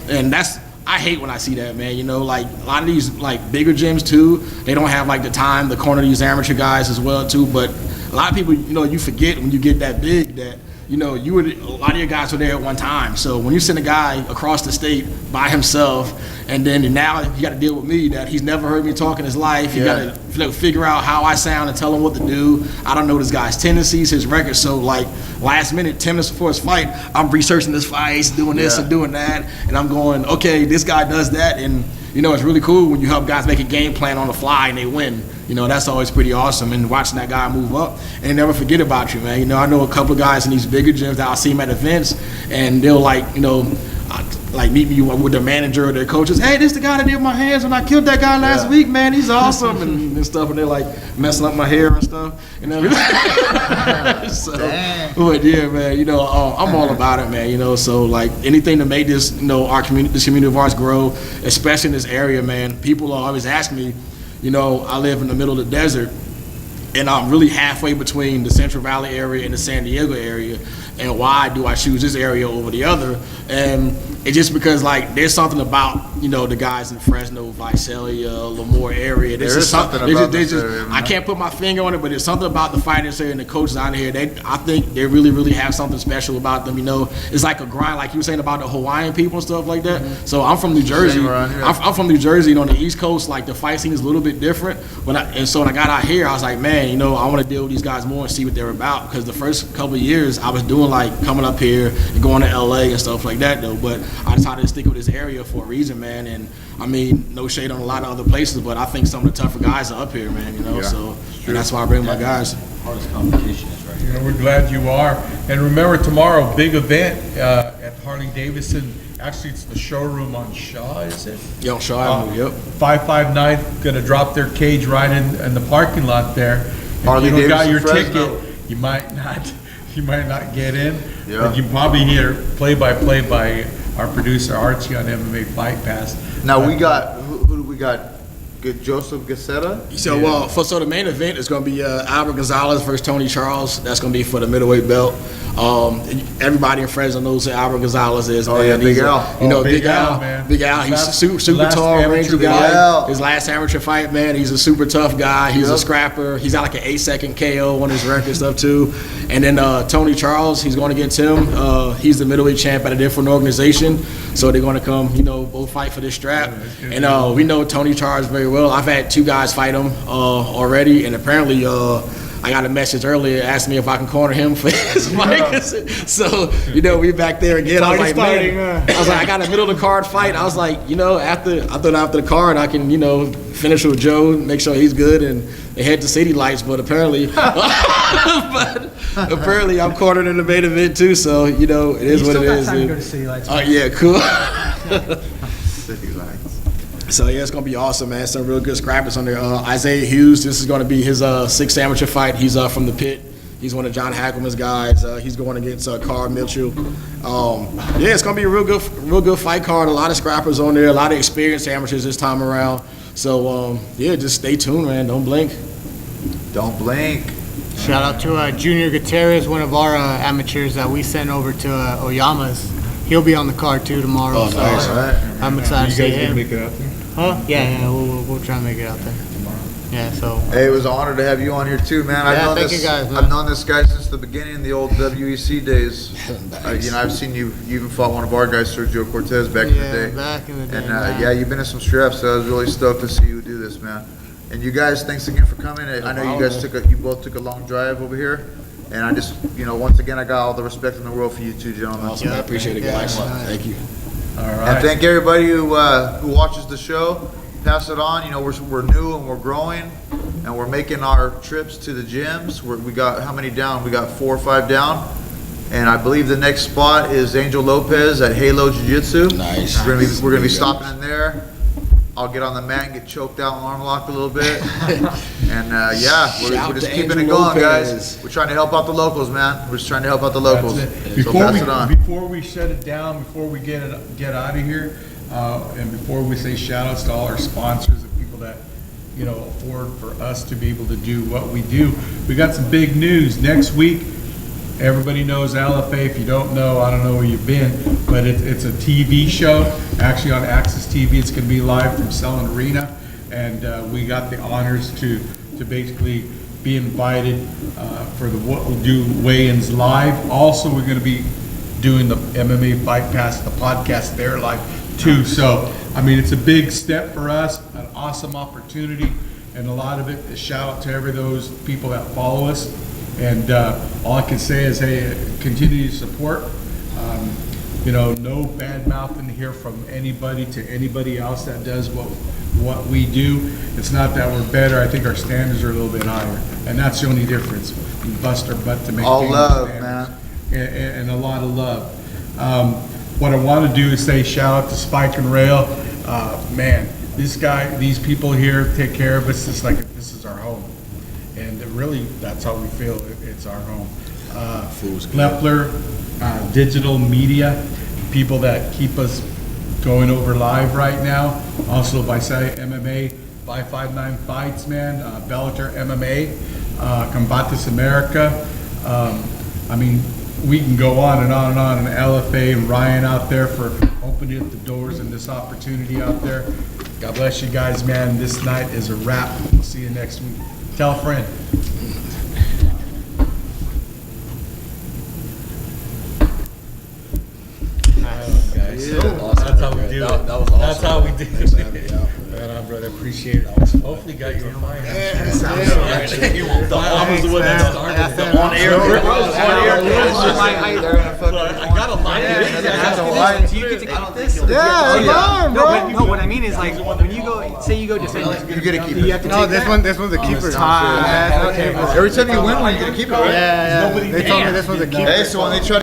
and that's. I hate when I see that, man. Like a lot of these like bigger gyms too, they don't have like the time to corner these amateur guys as well too. But a lot of people, you forget when you get that big that you know, a lot of your guys were there at one time. So when you send a guy across the state by himself, and then now you got to deal with me that he's never heard me talk in his life. You got to figure out how I sound and tell him what to do. I don't know this guy's tendencies, his record. So like last minute, 10 minutes before his fight, I'm researching his fights, doing this and doing that, and I'm going, okay, this guy does that, and you know, it's really cool when you help guys make a game plan on the fly and they win. You know, that's always pretty awesome. And watching that guy move up and they never forget about you, man. You know, I know a couple of guys in these bigger gyms that I'll see them at events and they'll like, you know, like meet me with their manager or their coaches. Hey, this the guy that did my hands when I killed that guy last week, man. He's awesome and stuff. And they're like messing up my hair and stuff. You know, so, but yeah, man. You know, I'm all about it, man. You know, so like anything to make this, you know, this community of ours grow, especially in this area, man. People always ask me, you know, I live in the middle of the desert, and I'm really halfway between the Central Valley area and the San Diego area. And why do I choose this area over the other? And it's just because, like, there's something about, you know, the guys in Fresno, Visalia, Lemoore area.
There is something about this area, man.
I can't put my finger on it, but there's something about the fighters here and the coaches out here. I think they really, really have something special about them. You know, it's like a grind, like you were saying about the Hawaiian people and stuff like that. So I'm from New Jersey. I'm from New Jersey, and on the East Coast, like the fight scene is a little bit different. And so when I got out here, I was like, man, you know, I want to deal with these guys more and see what they're about. Because the first couple of years, I was doing like coming up here and going to LA and stuff like that, though. But I decided to stick with this area for a reason, man. And I mean, no shade on a lot of other places, but I think some of the tougher guys are up here, man. You know, so and that's why I bring my guys.
Hardest competition is right here.
You know, we're glad you are. And remember, tomorrow, big event at Harley Davidson. Actually, it's the showroom on Shaw, is it?
Yeah, on Shaw Avenue, yep.
559 going to drop their cage right in the parking lot there.
Harley
If you don't got your
Davidson,
ticket, you might not get in. But you probably hear play-by-play by our producer Archie on MMA Fight Pass.
Now we got who do we got? Good Joseph Gazzetta.
So so the main event is going to be Albert Gonzalez versus Tony Charles. That's going to be for the middleweight belt. Everybody in Fresno knows who Albert Gonzalez is.
Oh, man. Big Al.
You know,
Big Al, man.
Big Al. He's super
last
tall, rangy guy.
Al.
His last amateur fight, man. He's a super tough guy. He's a scrapper. He's got like an 8-second KO on his record stuff too. And then Tony Charles, he's going against him. He's the middleweight champ at a different organization. So they're going to come, you know, both fight for this strap. And we know Tony Charles very well. I've had 2 guys fight him already, and apparently I got a message earlier asking me if I can corner him for his fight. So, you know, we back there again. I was like, man, I got a middle of the card fight. I was like, you know, after the card, I can, you know, finish with Joe, make sure he's good, and head to City Lights. But apparently, I'm cornered in the main event too. So, you know, it is what it is.
You still got time to go to City Lights.
Oh yeah, cool.
City Lights.
So yeah, it's gonna be awesome, man. Some real good scrappers on there. Isaiah Hughes, this is gonna be his 6th amateur fight. He's from the pit. He's one of John Hackleman's guys. He's going against Carl Mitchell. Yeah, it's gonna be a real good fight card. A lot of scrappers on there. A lot of experienced amateurs this time around. So yeah, just stay tuned, man. Don't blink.
Don't blink.
Shout out to Junior Gutierrez, one of our amateurs that we sent over to Oyama's. He'll be on the card too tomorrow.
Oh, nice.
All right.
I'm excited to see him.
Make it out there?
Huh? Yeah, we'll try and make it out there. Yeah, so.
Hey, it was an honor to have you on here too, man.
Thank you guys, man.
I've known this guy since the beginning, the old WEC days. You know, I've seen you even fought one of our guys, Sergio Cortez, back in the day.
Back in the day.
And
man.
yeah, you've been in some straps, so I was really stoked to see you do this, man. And you guys, thanks again for coming. I know you guys you both took a long drive over here. And I just, you know, once again, I got all the respect in the world for you two gentlemen.
Awesome. I appreciate it, guys. Thank you.
All right.
And thank everybody who watches the show. Pass it on. You know, we're new and we're growing, and we're making our trips to the gyms. We got how many down? We got 4 or 5 down, and I believe the next spot is Angel Lopez at Halo Jiu-Jitsu.
Nice.
We're gonna be stopping in there. I'll get on the mat and get choked out and arm locked a little bit, and yeah, we're just keeping it going, guys. We're trying to help out the locals, man. We're just trying to help out the locals. So pass it on.
Before we shut it down, before we get out of here, and before we say shout outs to all our sponsors and people that, you know, afford for us to be able to do what we do, we got some big news. Next week, everybody knows LFA. If you don't know, I don't know where you've been, but it's a TV show, actually on Access TV. It's going to be live from Selland Arena, and we got the honors to basically be invited for the what we'll do weigh-ins live. Also, we're going to be doing the MMA Fight Pass, the podcast there live too. So, I mean, it's a big step for us, an awesome opportunity, and a lot of it is shout out to every those people that follow us. And all I can say is, hey, continue to support. You know, no bad mouthing here from anybody to anybody else that does what we do. It's not that we're better. I think our standards are a little bit higher, and that's the only difference. We bust our butt to make
All love,
standards. And a lot of love. What I want to do is say shout out to Spike and Rail. Man, these people here take care of us. It's like this is our home, and really that's how we feel. It's our home. Lepler, digital media, people that keep us going over live right now. Also by say MMA, 559 Fights, man, Bellator MMA, Combates America. I mean, we can go on and on and on, and LFA and Ryan out there for opening up the doors and this opportunity out there. God bless you guys, man. This night is a wrap. We'll see you next week. Tell a friend.
That's how we do it.
That was awesome.
That's how we do
Thanks for having
it.
me out.
Right on, brother. Appreciate it.
Hopefully got you a fine.
The I was the one that started the on-air.
I got a line.
Do you get to keep this?
Yeah,
No,
bro.
but no, what I mean is like when you go, say you go defend,
You get to keep
you
it.
have to
No,
take
this
that?
one, this one's a keeper.
Okay.
Every time you win one, you get to keep it, right?
Yeah, they told me this one's a keeper.
Hey, so when they try